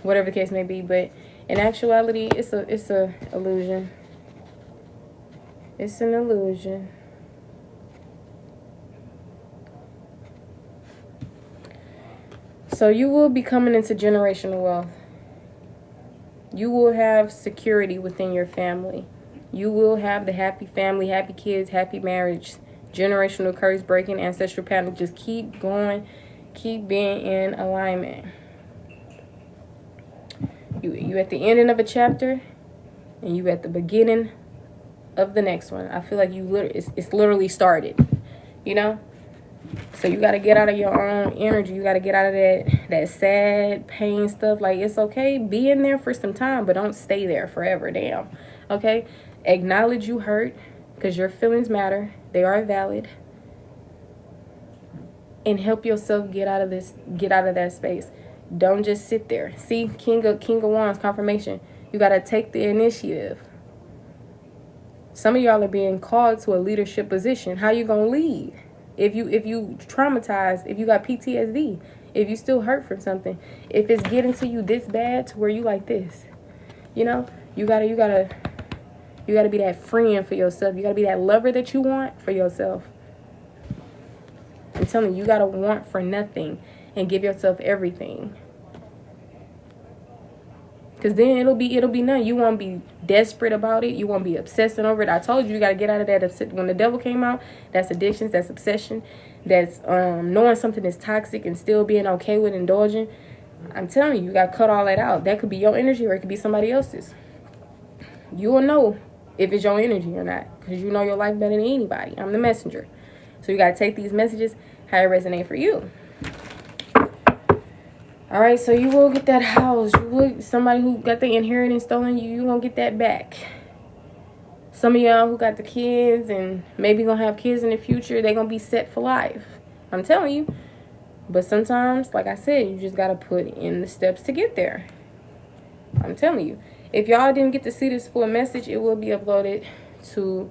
whatever the case may be. But in actuality, it's a illusion. It's an illusion. So you will be coming into generational wealth. You will have security within your family. You will have the happy family, happy kids, happy marriage, generational curse breaking, ancestral pattern. Just keep going, keep being in alignment. You at the ending of a chapter, and you at the beginning of the next one. I feel like it's literally started, you know? So you got to get out of your own energy. You got to get out of that sad pain stuff. Like, it's okay. Be in there for some time, but don't stay there forever. Damn. Okay? Acknowledge you hurt, because your feelings matter. They are valid. And help yourself get out of that space. Don't just sit there. See, King of Wands, confirmation. You got to take the initiative. Some of y'all are being called to a leadership position. How you going to lead? If you traumatized, if you got PTSD, if you still hurt from something, if it's getting to you this bad to where you like this, you know, you gotta be that friend for yourself. You gotta be that lover that you want for yourself. I'm telling you, you gotta want for nothing and give yourself everything. Because then it'll be none. You won't be desperate about it. You won't be obsessing over it. I told you, you got to get out of that. When the devil came out, that's addictions, that's obsession, that's knowing something is toxic and still being okay with indulging. I'm telling you, you got to cut all that out. That could be your energy or it could be somebody else's. You will know if it's your energy or not, because you know your life better than anybody. I'm the messenger. So you got to take these messages how it resonate for you. All right, so you will get that house. Somebody who got the inheritance stolen, you gonna get that back. Some of y'all who got the kids and maybe gonna have kids in the future, they gonna be set for life. I'm telling you. But sometimes, like I said, you just gotta put in the steps to get there. I'm telling you. If y'all didn't get to see this full message, it will be uploaded to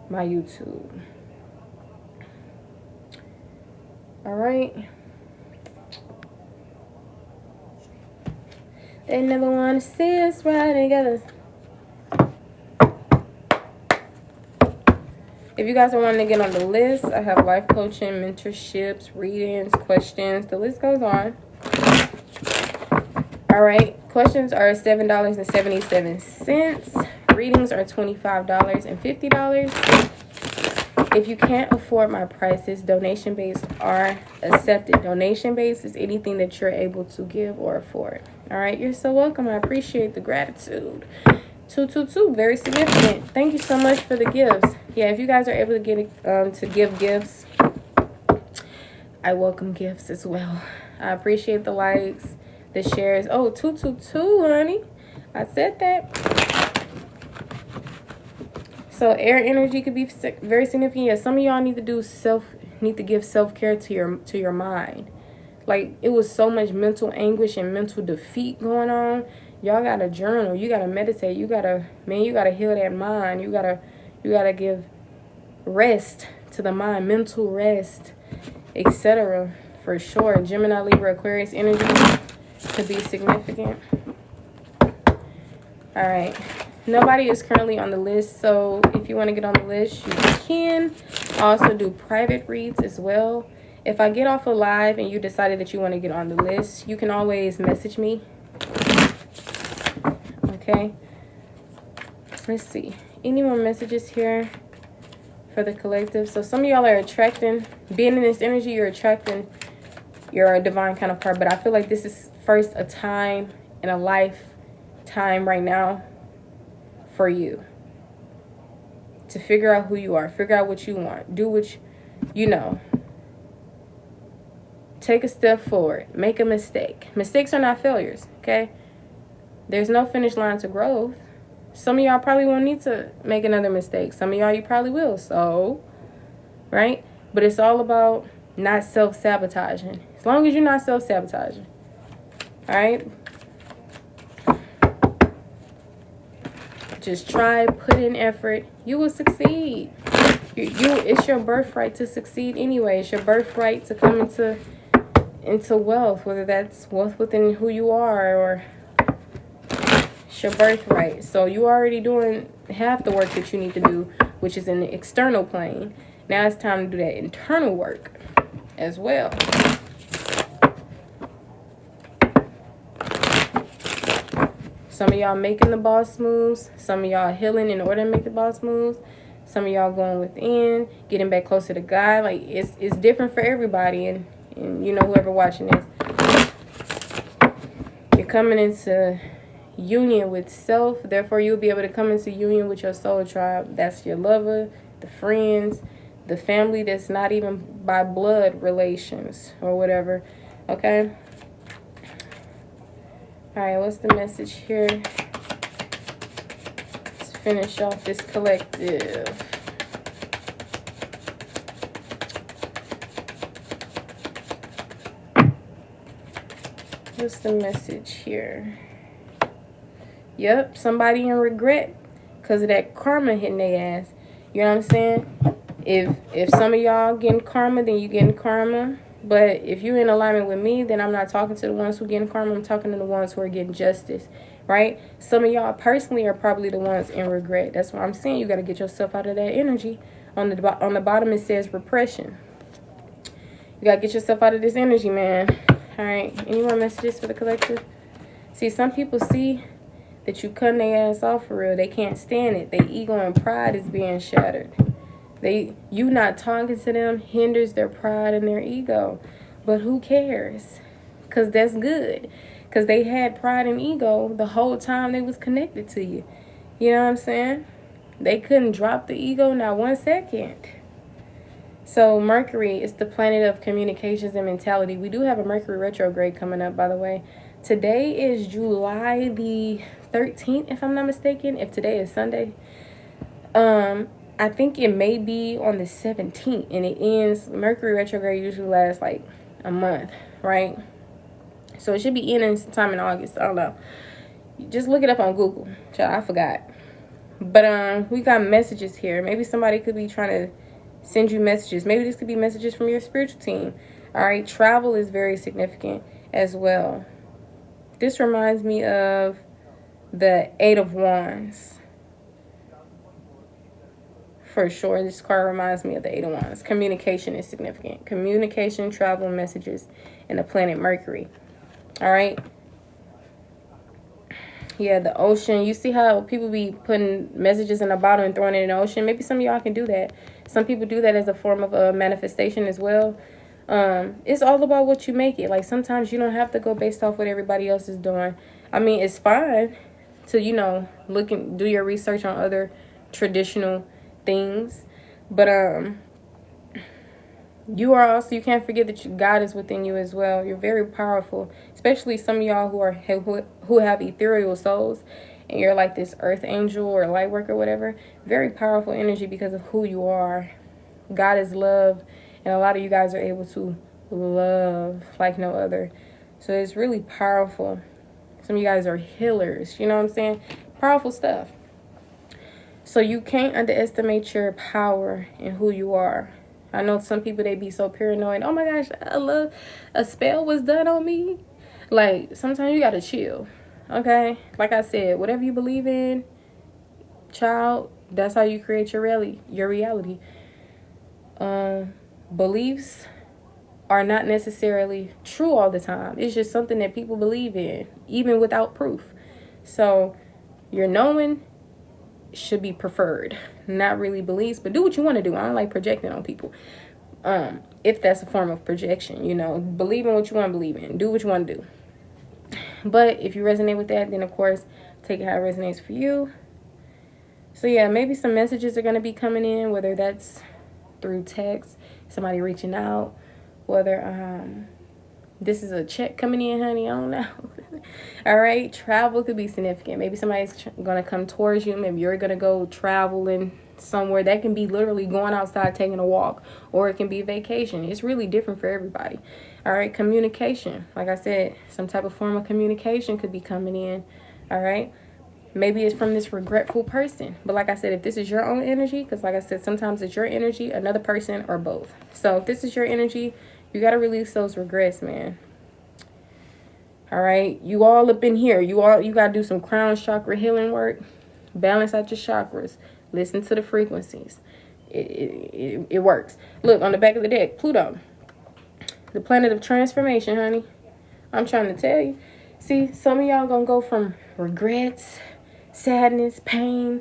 my YouTube. All right. They never want to see us ride together. If you guys are wanting to get on the list, I have life coaching, mentorships, readings, questions. The list goes on. All right. Questions are $7.77. Readings are $25 and $50. If you can't afford my prices, donation-based are accepted. Donation-based is anything that you're able to give or afford. All right, you're so welcome. I appreciate the gratitude. 222, very significant. Thank you so much for the gifts. Yeah, if you guys are able to get to give gifts, I welcome gifts as well. I appreciate the likes, the shares. Oh, 222, honey. I said that. So air energy could be very significant. Yeah, some of y'all need to give self-care to your mind. Like, it was so much mental anguish and mental defeat going on. Y'all gotta journal. You gotta meditate. You gotta heal that mind. You gotta give rest to the mind, mental rest, etc. For sure. Gemini, Libra, Aquarius energy could be significant. All right. Nobody is currently on the list, so if you want to get on the list, you can. I also do private reads as well. If I get off a live and you decided that you want to get on the list, you can always message me. Okay. Let's see. Any more messages here for the collective? So some of y'all are attracting, being in this energy, you're attracting your divine counterpart. But I feel like this is first a time in a lifetime right now for you to figure out who you are, figure out what you want, do what you know. Take a step forward. Make a mistake. Mistakes are not failures, okay? There's no finish line to growth. Some of y'all probably won't need to make another mistake. Some of y'all, you probably will. So, right? But it's all about not self-sabotaging. As long as you're not self-sabotaging. All right? Just try, put in effort. You will succeed. It's your birthright to succeed anyway. It's your birthright to come into wealth, whether that's wealth within who you are or it's your birthright. So you already doing half the work that you need to do, which is in the external plane. Now it's time to do that internal work as well. Some of y'all making the boss moves. Some of y'all healing in order to make the boss moves. Some of y'all going within, getting back closer to God. Like, it's different for everybody. And you know, whoever watching this, you're coming into union with self. Therefore, you'll be able to come into union with your soul tribe. That's your lover, the friends, the family that's not even by blood relations or whatever. Okay? All right, what's the message here? Let's finish off this collective. What's the message here? Yep, somebody in regret because of that karma hitting their ass. You know what I'm saying? If some of y'all getting karma, then you getting karma. But if you're in alignment with me, then I'm not talking to the ones who getting karma. I'm talking to the ones who are getting justice, right? Some of y'all personally are probably the ones in regret. That's why I'm saying you got to get yourself out of that energy. On the bottom, it says repression. You got to get yourself out of this energy, man. All right. Any more messages for the collective? See, some people see that you cutting their ass off for real. They can't stand it. Their ego and pride is being shattered. You not talking to them hinders their pride and their ego. But who cares? Because that's good. Because they had pride and ego the whole time they was connected to you. You know what I'm saying? They couldn't drop the ego not 1 second. So Mercury is the planet of communications and mentality. We do have a Mercury retrograde coming up, by the way. Today is July the 13th, if I'm not mistaken. If today is Sunday. I think it may be on the 17th, and it ends. Mercury retrograde usually lasts like a month, right? So it should be ending sometime in August. I don't know. Just look it up on Google. I forgot. But we got messages here. Maybe somebody could be trying to send you messages. Maybe this could be messages from your spiritual team. All right, travel is very significant as well. This reminds me of the Eight of Wands. For sure, this card reminds me of the Eight of Wands. Communication is significant. Communication, travel, messages, and the planet Mercury. All right. Yeah, the ocean. You see how people be putting messages in a bottle and throwing it in the ocean? Maybe some of y'all can do that. Some people do that as a form of a manifestation as well. It's all about what you make it. Like, sometimes you don't have to go based off what everybody else is doing. I mean, it's fine to, you know, look and do your research on other traditional things, but you can't forget that God is within you as well. You're very powerful, especially some of y'all who have ethereal souls, and you're like this earth angel or light worker, whatever. Very powerful energy because of who you are. God is love, and a lot of you guys are able to love like no other. So it's really powerful. Some of you guys are healers. You know what I'm saying? Powerful stuff. So you can't underestimate your power and who you are. I know some people, they be so paranoid. Oh my gosh, a spell was done on me. Like, sometimes you gotta chill. Okay? Like I said, whatever you believe in, child, that's how you create your reality. Beliefs are not necessarily true all the time. It's just something that people believe in, even without proof. So your knowing should be preferred, not really beliefs, but do what you want to do. I don't like projecting on people. If that's a form of projection, you know, believe in what you want to believe in, do what you want to do. But if you resonate with that, then of course take it how it resonates for you. So yeah, maybe some messages are going to be coming in, whether that's through text, somebody reaching out, whether this is a check coming in, honey, I don't know. All right, travel could be significant. Maybe somebody's going to come towards you. Maybe you're going to go traveling somewhere. That can be literally going outside, taking a walk, or it can be vacation. It's really different for everybody. All right, communication. Like I said, some type of form of communication could be coming in. All right, maybe it's from this regretful person. But like I said, if this is your own energy, because like I said, sometimes it's your energy, another person, or both. So if this is your energy, you got to release those regrets, man. All right, you all up in here. You got to do some crown chakra healing work. Balance out your chakras. Listen to the frequencies. It works. Look, on the back of the deck, Pluto. The planet of transformation, honey. I'm trying to tell you. See, some of y'all going to go from regrets, sadness, pain,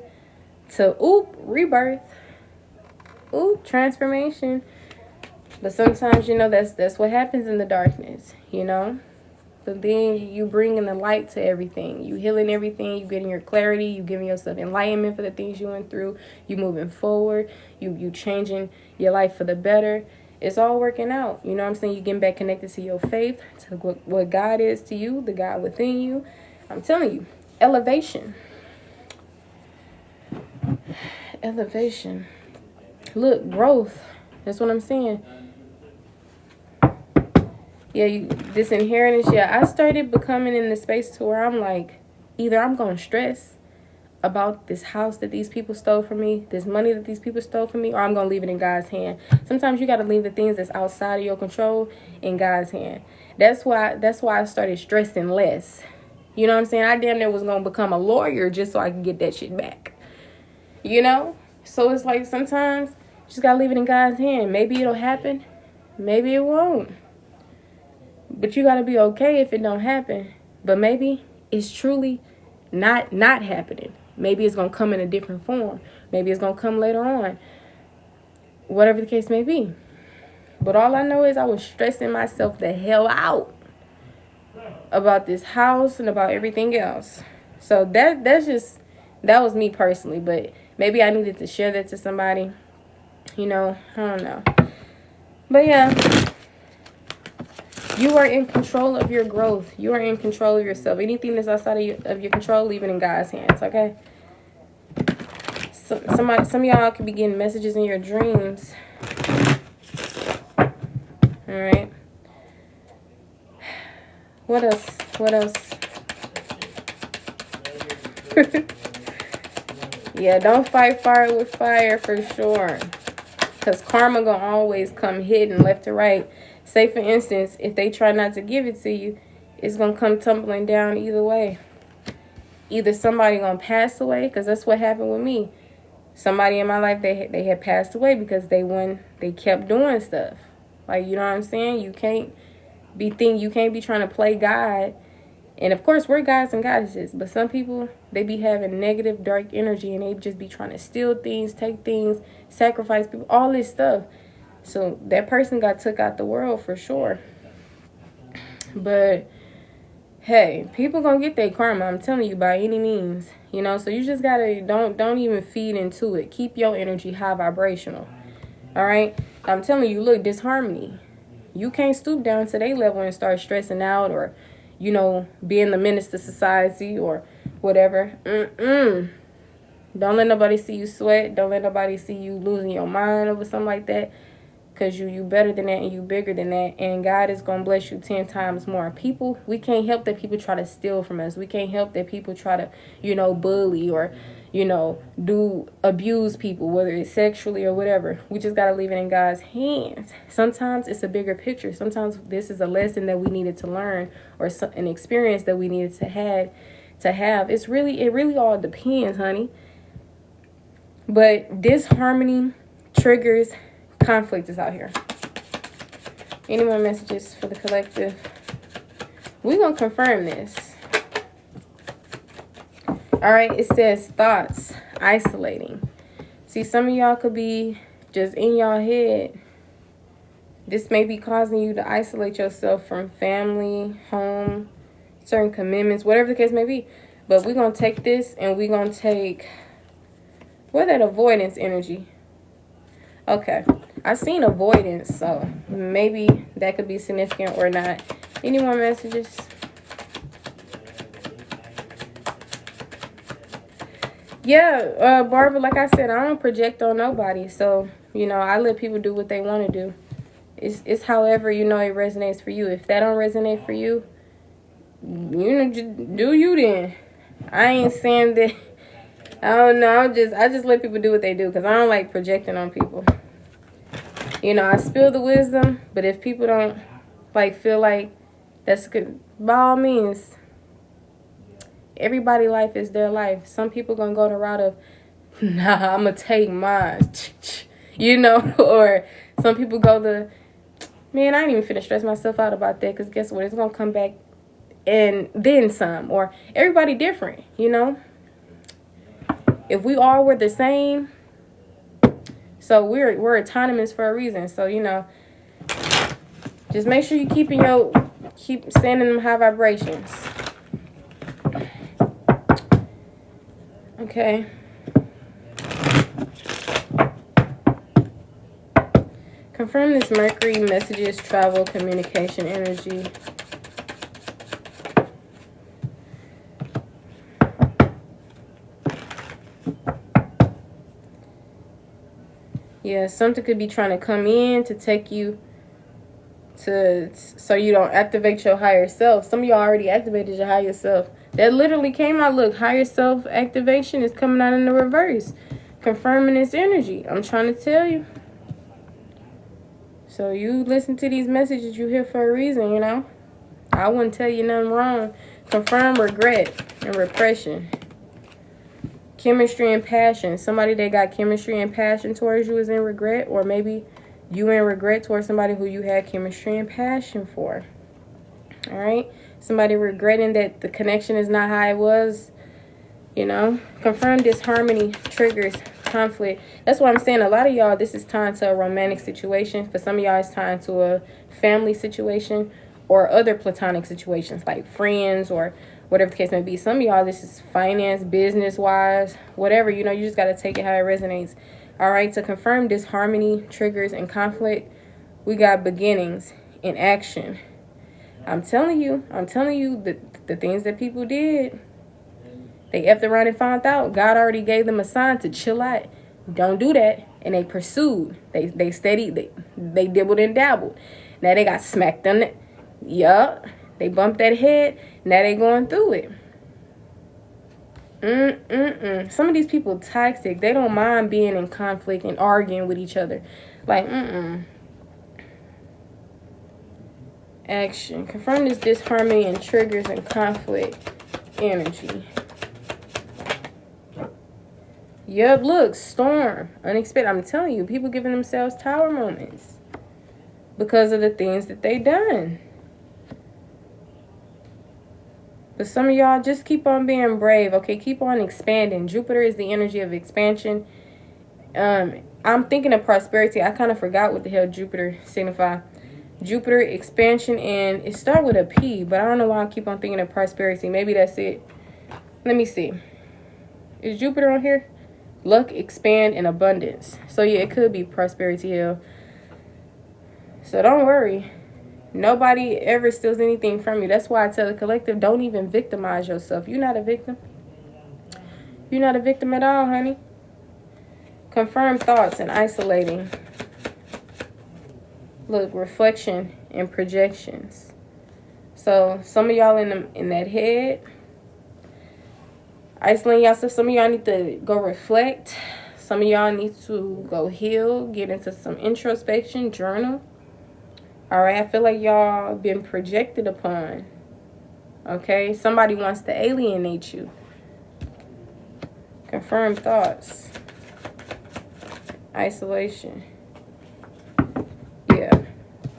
to, rebirth. Transformation. But sometimes, you know, that's what happens in the darkness, you know. But then you bringing the light to everything. You healing everything. You getting your clarity. You giving yourself enlightenment for the things you went through. You moving forward. You changing your life for the better. It's all working out. You know what I'm saying? You getting back connected to your faith, to what God is to you, the God within you. I'm telling you, elevation. Elevation. Look, growth. That's what I'm saying. Yeah, this inheritance, I started becoming in the space to where I'm like, either I'm going to stress about this house that these people stole from me, this money that these people stole from me, or I'm going to leave it in God's hand. Sometimes you got to leave the things that's outside of your control in God's hand. That's why I started stressing less. You know what I'm saying? I damn near was going to become a lawyer just so I could get that shit back. You know? So it's like sometimes you just got to leave it in God's hand. Maybe it'll happen. Maybe it won't. But you got to be okay if it don't happen. But maybe it's truly not happening. Maybe it's going to come in a different form. Maybe it's going to come later on. Whatever the case may be. But all I know is I was stressing myself the hell out about this house and about everything else. So that was me personally. But maybe I needed to share that to somebody. You know, I don't know. But yeah. You are in control of your growth. You are in control of yourself. Anything that's outside of your control, leave it in God's hands, okay? So, some of y'all could be getting messages in your dreams. All right. What else? Yeah, don't fight fire with fire for sure. Because karma gonna always come hidden left to right. Say, for instance, if they try not to give it to you, it's going to come tumbling down either way. Either somebody going to pass away, because that's what happened with me. Somebody in my life, they had passed away because they kept doing stuff. Like, you know what I'm saying? You can't be trying to play God. And, of course, we're gods and goddesses. But some people, they be having negative, dark energy, and they just be trying to steal things, take things, sacrifice people, all this stuff. So that person got took out the world for sure. But hey, people gonna get their karma, I'm telling you, by any means. You know, so you just gotta don't even feed into it. Keep your energy high vibrational. Alright? I'm telling you, look, disharmony. You can't stoop down to their level and start stressing out or, you know, being the menace to society or whatever. Don't let nobody see you sweat. Don't let nobody see you losing your mind over something like that. Because you better than that and you bigger than that. And God is going to bless you 10 times more. People, we can't help that people try to steal from us. We can't help that people try to, you know, bully or, you know, abuse people, whether it's sexually or whatever. We just got to leave it in God's hands. Sometimes it's a bigger picture. Sometimes this is a lesson that we needed to learn or an experience that we needed to have. It really all depends, honey. But disharmony triggers conflict is out here. Any more messages for the collective? We're going to confirm this. All right, it says thoughts, isolating. See, some of y'all could be just in y'all head. This may be causing you to isolate yourself from family, home, certain commitments, whatever the case may be. But we're going to take this and we're going to take, what that avoidance energy? Okay, I seen avoidance, so maybe that could be significant or not. Any more messages? Yeah, Barbara, like I said, I don't project on nobody. So, you know, I let people do what they want to do. It's however, you know, it resonates for you. If that don't resonate for you, you know, just do you then. I ain't saying that. I don't know. I just let people do what they do because I don't like projecting on people. You know, I spill the wisdom, but if people don't like feel like that's good, by all means, everybody's life is their life. Some people gonna go the route of, nah, I'm gonna take mine, you know, or some people go the, man, I ain't even finna stress myself out about that because guess what? It's gonna come back and then some, or everybody different, you know. If we all were the same, so we're autonomous for a reason. So, you know, just make sure you keep sending them high vibrations. Okay. Confirm this Mercury messages, travel, communication, energy. Yeah, something could be trying to come in to take you to, so you don't activate your higher self. Some of y'all already activated your higher self. That literally came out. Look, higher self activation is coming out in the reverse. Confirming this energy. I'm trying to tell you. So you listen to these messages, you here for a reason, you know. I wouldn't tell you nothing wrong. Confirm regret and repression. Chemistry and passion. Somebody that got chemistry and passion towards you is in regret, or maybe you in regret towards somebody who you had chemistry and passion for. All right? Somebody regretting that the connection is not how it was, you know. Confirm disharmony triggers conflict. That's why I'm saying a lot of y'all, this is tied to a romantic situation. For some of y'all, it's tied to a family situation or other platonic situations like friends or whatever the case may be. Some of y'all, this is finance, business-wise, whatever. You know, you just got to take it how it resonates. All right, to confirm disharmony, triggers, and conflict, we got beginnings in action. I'm telling you the things that people did. They effed around and found out. God already gave them a sign to chill out. Don't do that. And they pursued. They steadied. They dibbled and dabbled. Now they got smacked on it. Yup. They bumped that head. Now they going through it. Some of these people toxic. They don't mind being in conflict and arguing with each other. Like, Action. Confirm this disharmony and triggers and conflict energy. Yup, look, storm. Unexpected. I'm telling you, people giving themselves tower moments because of the things that they done. But some of y'all just keep on being brave, okay? Keep on expanding. Jupiter is the energy of expansion. I'm thinking of prosperity. I kind of forgot what the hell Jupiter signifies. Jupiter, expansion, and it starts with a P, but I don't know why I keep on thinking of prosperity. Maybe that's it. Let me see. Is Jupiter on here? Luck, expand, and abundance. So, yeah, it could be prosperity hill. So, don't worry. Nobody ever steals anything from you. That's why I tell the collective, don't even victimize yourself. You're not a victim. You're not a victim at all, honey. Confirm thoughts and isolating. Look, reflection and projections. So, some of y'all in that head, isolating yourself. Some of y'all need to go reflect. Some of y'all need to go heal, get into some introspection, journal. All right, I feel like y'all been projected upon. Okay, somebody wants to alienate you. Confirm thoughts. Isolation. Yeah.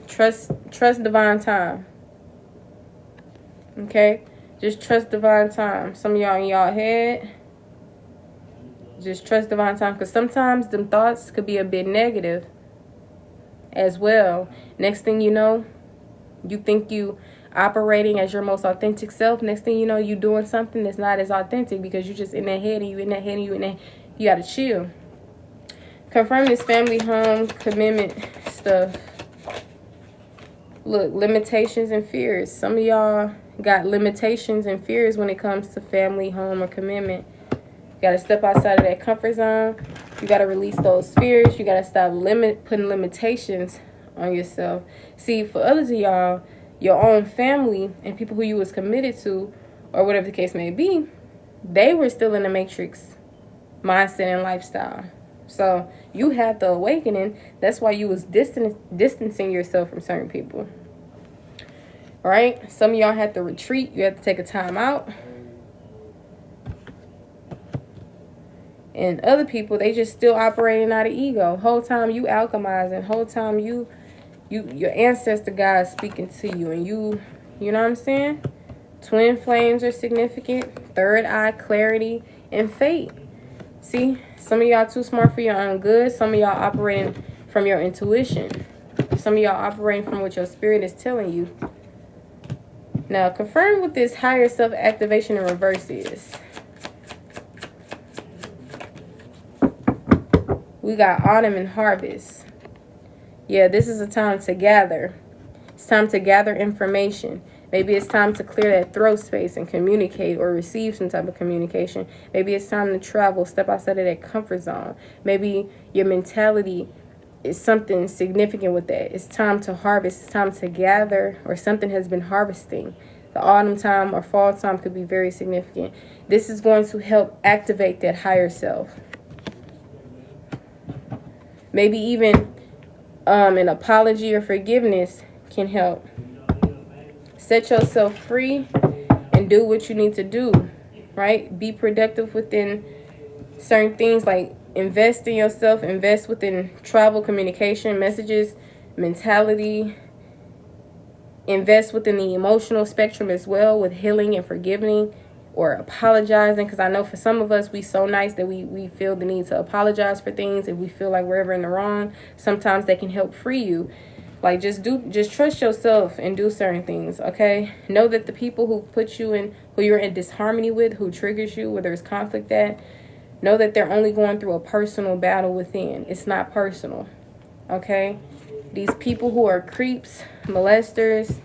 Trust divine time. Okay? Just trust divine time. Some of y'all in y'all head, just trust divine time. Because sometimes them thoughts could be a bit negative as well. Next thing you know, you think you operating as your most authentic self. Next thing you know, you doing something that's not as authentic because you just in that head and you in that head and you in that. You got to chill. Confirm this family, home, commitment stuff. Look, limitations and fears. Some of y'all got limitations and fears when it comes to family, home, or commitment. You got to step outside of that comfort zone. You got to release those fears. You got to stop putting limitations on yourself. See, for others of y'all, your own family and people who you was committed to, or whatever the case may be, they were still in the matrix mindset and lifestyle. So you had the awakening. That's why you was distancing yourself from certain people. All right? Some of y'all had to retreat. You had to take a time out. And other people, they just still operating out of ego. Whole time you alchemizing. Whole time your ancestor God is speaking to you. And you know what I'm saying? Twin flames are significant. Third eye, clarity, and fate. See? Some of y'all too smart for your own good. Some of y'all operating from your intuition. Some of y'all operating from what your spirit is telling you. Now, confirm what this higher self activation in reverse is. We got autumn and harvest. Yeah, this is a time to gather. It's time to gather information. Maybe it's time to clear that throat space and communicate or receive some type of communication. Maybe it's time to travel, step outside of that comfort zone. Maybe your mentality is something significant with that. It's time to harvest. It's time to gather, or something has been harvesting. The autumn time or fall time could be very significant. This is going to help activate that higher self. Maybe even an apology or forgiveness can help. Set yourself free and do what you need to do, right? Be productive within certain things, like invest in yourself, invest within travel, communication, messages, mentality. Invest within the emotional spectrum as well, with healing and forgiving or apologizing. Because I know for some of us, we so nice that we feel the need to apologize for things. If we feel like we're ever in the wrong, sometimes they can help free you. Like, just trust yourself and do certain things, okay? Know that the people who put you in, who you're in disharmony with, who triggers you, where there's conflict at, know that they're only going through a personal battle within. It's not personal, okay? These people who are creeps, molesters,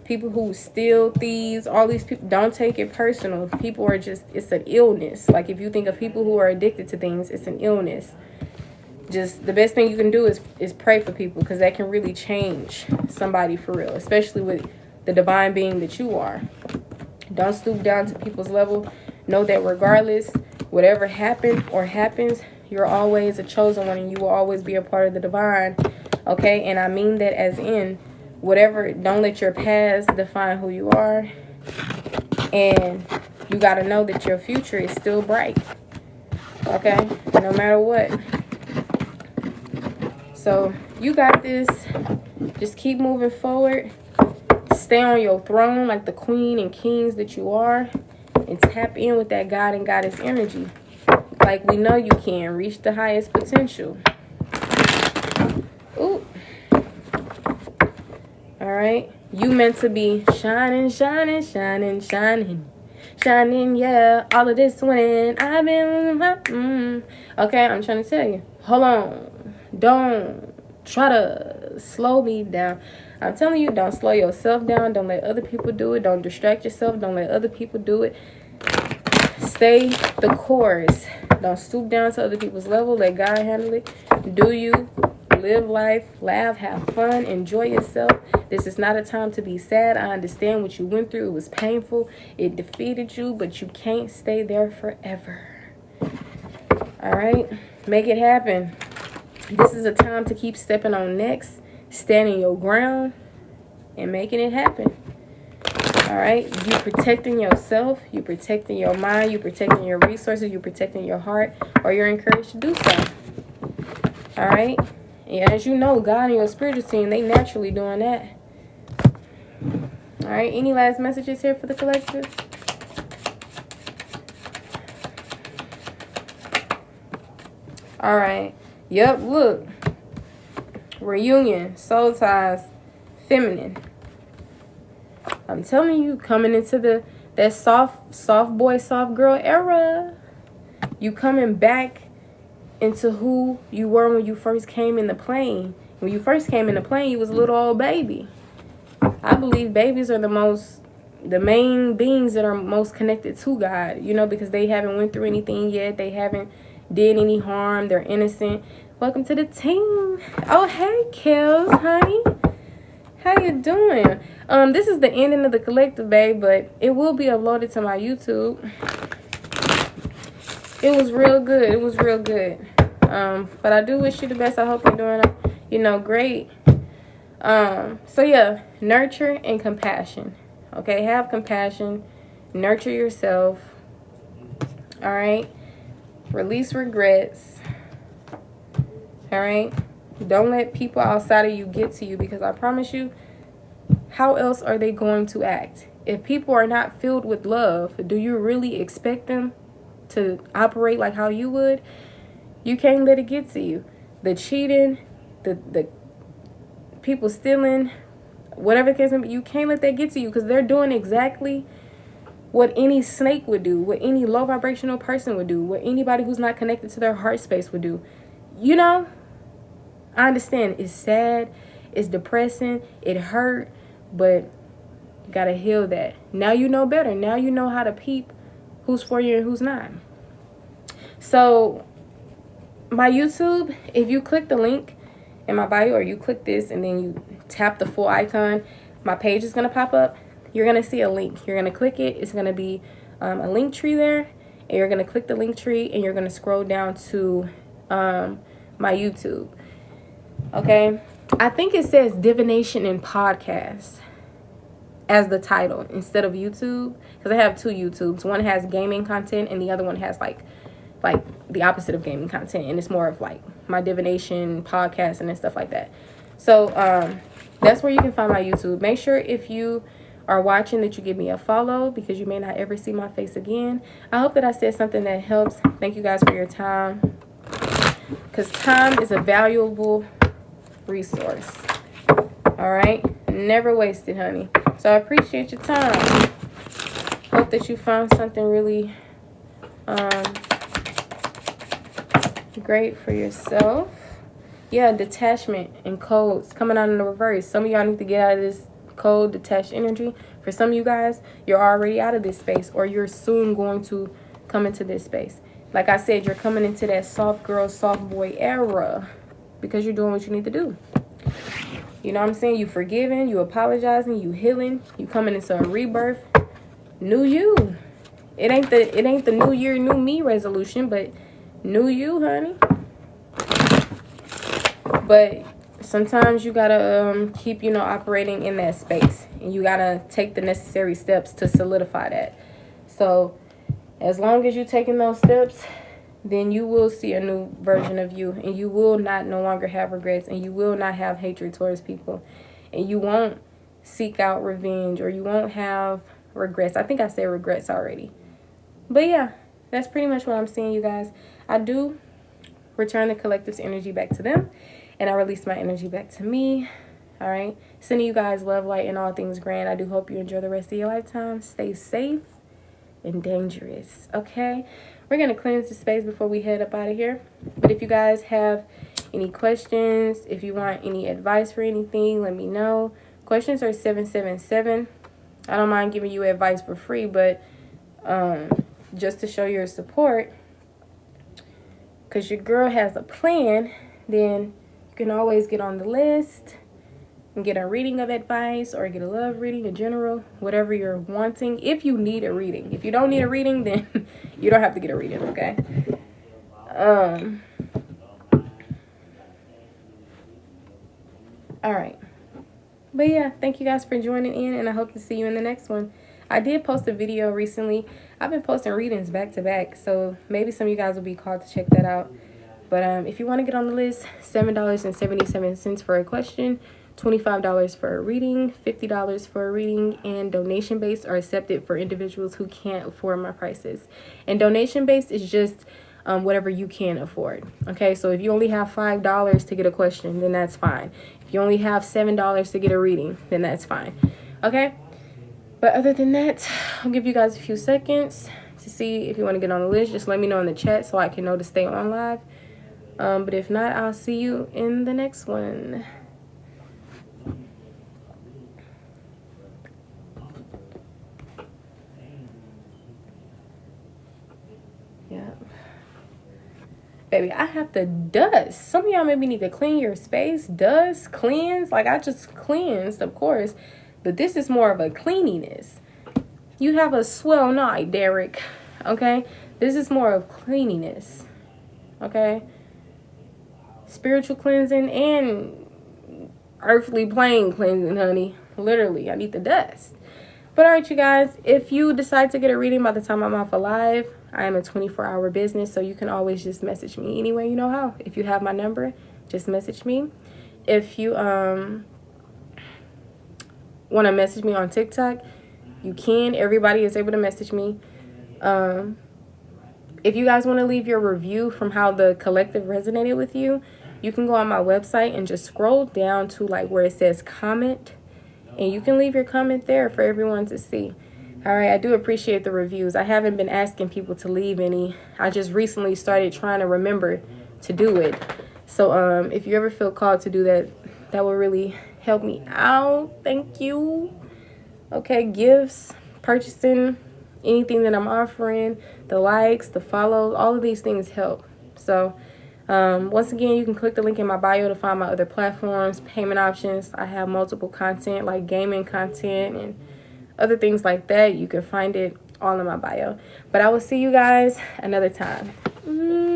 people who steal, thieves, all these people, don't take it personal. People are just, it's an illness. Like, if you think of people who are addicted to things, it's an illness. Just the best thing you can do is pray for people, because that can really change somebody for real, especially with the divine being that you are. Don't stoop down to people's level. Know that regardless, whatever happened or happens, you're always a chosen one, and you will always be a part of the divine, okay? And I mean that as in, whatever, don't let your past define who you are. And you got to know that your future is still bright, okay? No matter what. So you got this. Just keep moving forward. Stay on your throne like the queen and kings that you are, and tap in with that God and goddess energy. Like we know you can. Reach the highest potential. Ooh. All right. You meant to be shining, shining, shining, shining, shining, yeah. All of this when I've been, okay, I'm trying to tell you. Hold on. Don't try to slow me down. I'm telling you, don't slow yourself down. Don't let other people do it. Don't distract yourself. Don't let other people do it. Stay the course. Don't stoop down to other people's level. Let God handle it. Do you. Live life. Laugh. Have fun. Enjoy yourself. This is not a time to be sad. I understand what you went through. It was painful. It defeated you. But you can't stay there forever. All right? Make it happen. This is a time to keep stepping on necks, standing your ground, and making it happen. All right? You protecting yourself, you protecting your mind, you protecting your resources, you protecting your heart, or you're encouraged to do so. All right? Yeah, as you know, God and your spiritual team, they naturally doing that. All right? Any last messages here for the collective? All right. Yep, look. Reunion, soul ties, feminine. I'm telling you, coming into that soft boy, soft girl era. You coming back into who you were when you first came in the plane. When you first came in the plane, you was a little old baby. I believe babies are the main beings that are most connected to God, you know, because they haven't went through anything yet. They haven't did any harm. They're innocent. Welcome to the team. Oh, hey, Kels, honey. How you doing? This is the ending of the collective, babe, but it will be uploaded to my YouTube. it was real good. It was real good. But I do wish you the best. I hope you're doing, great. So yeah, nurture and compassion. Okay, have compassion. Nurture yourself. All right. Release regrets. All right. Don't let people outside of you get to you, because I promise you, how else are they going to act? If people are not filled with love, do you really expect them to operate like how you would? You can't let it get to you. The cheating, the people stealing, whatever the case may be, you can't let that get to you, because they're doing exactly what any snake would do, what any low vibrational person would do, what anybody who's not connected to their heart space would do. I understand it's sad, it's depressing, it hurt, but you gotta heal that. Now you know better. Now you know how to peep who's for you and who's not. So my YouTube, if you click the link in my bio, or you click this and then you tap the full icon, my page is gonna pop up. You're gonna see a link. You're gonna click it. It's gonna be a link tree there, and you're gonna click the link tree and you're gonna scroll down to my YouTube. Okay, I think it says Divination and Podcast as the title instead of YouTube, because I have two YouTubes. One has gaming content and the other one has like the opposite of gaming content, and it's more of like my divination podcast and stuff like that. So that's where you can find my YouTube. Make sure if you are watching that you give me a follow, because you may not ever see my face again. I hope that I said something that helps. Thank you guys for your time, because time is a valuable resource. All right, never wasted, honey. So I appreciate your time. Hope that you found something really great for yourself. Yeah, detachment and codes coming out in the reverse. Some of y'all need to get out of this cold, detached energy. For some of you guys, you're already out of this space, or you're soon going to come into this space. Like I said, you're coming into that soft girl, soft boy era, because you're doing what you need to do. You know what I'm saying? You forgiving, you apologizing, you healing, you coming into a rebirth, new you. It ain't the new year, new me resolution, but new you, honey. But sometimes you gotta keep, operating in that space, and you gotta take the necessary steps to solidify that. So as long as you're taking those steps, then you will see a new version of you, and you will no longer have regrets, and you will not have hatred towards people, and you won't seek out revenge, or you won't have regrets. I think I said regrets already. But yeah, that's pretty much what I'm seeing, you guys. I do return the collective's energy back to them, and I release my energy back to me. All right, sending you guys love, light, and all things grand. I do hope you enjoy the rest of your lifetime. Stay safe and dangerous. Okay, we're gonna cleanse the space before we head up out of here. But if you guys have any questions, if you want any advice for anything, let me know. Questions are 777. I don't mind giving you advice for free, but just to show your support, because your girl has a plan, then you can always get on the list and get a reading of advice, or get a love reading in general, whatever you're wanting. If you need a reading. If you don't need a reading, then you don't have to get a reading, okay? All right. But yeah, thank you guys for joining in, and I hope to see you in the next one. I did post a video recently. I've been posting readings back to back, so maybe some of you guys will be called to check that out. But if you want to get on the list, $7.77 for a question, $25 for a reading, $50 for a reading, and donation-based are accepted for individuals who can't afford my prices. And donation-based is just whatever you can afford. Okay, so if you only have $5 to get a question, then that's fine. If you only have $7 to get a reading, then that's fine. Okay, but other than that, I'll give you guys a few seconds to see if you want to get on the list. Just let me know in the chat so I can know to stay on live. But if not, I'll see you in the next one. Yeah. Baby, I have to dust. Some of y'all maybe need to clean your space. Dust, cleanse. Like, I just cleansed, of course. But this is more of a cleanliness. You have a swell night, Derek. Okay? This is more of cleanliness, okay? Spiritual cleansing and earthly plane cleansing, honey. Literally, I need the dust. But all right, you guys, if you decide to get a reading by the time I'm off alive, I am a 24-hour business, so you can always just message me anyway. You know how? If you have my number, just message me. If you want to message me on TikTok, you can. Everybody is able to message me. If you guys want to leave your review from how the collective resonated with you, you can go on my website and just scroll down to like where it says comment, and you can leave your comment there for everyone to see. All right, I do appreciate the reviews. I haven't been asking people to leave any. I just recently started trying to remember to do it. So if you ever feel called to do that, that will really help me out. Thank you. Okay, gifts, purchasing, anything that I'm offering, the likes, the follows, all of these things help. So once again, you can click the link in my bio to find my other platforms, payment options. I have multiple content like gaming content and other things like that. You can find it all in my bio. But I will see you guys another time.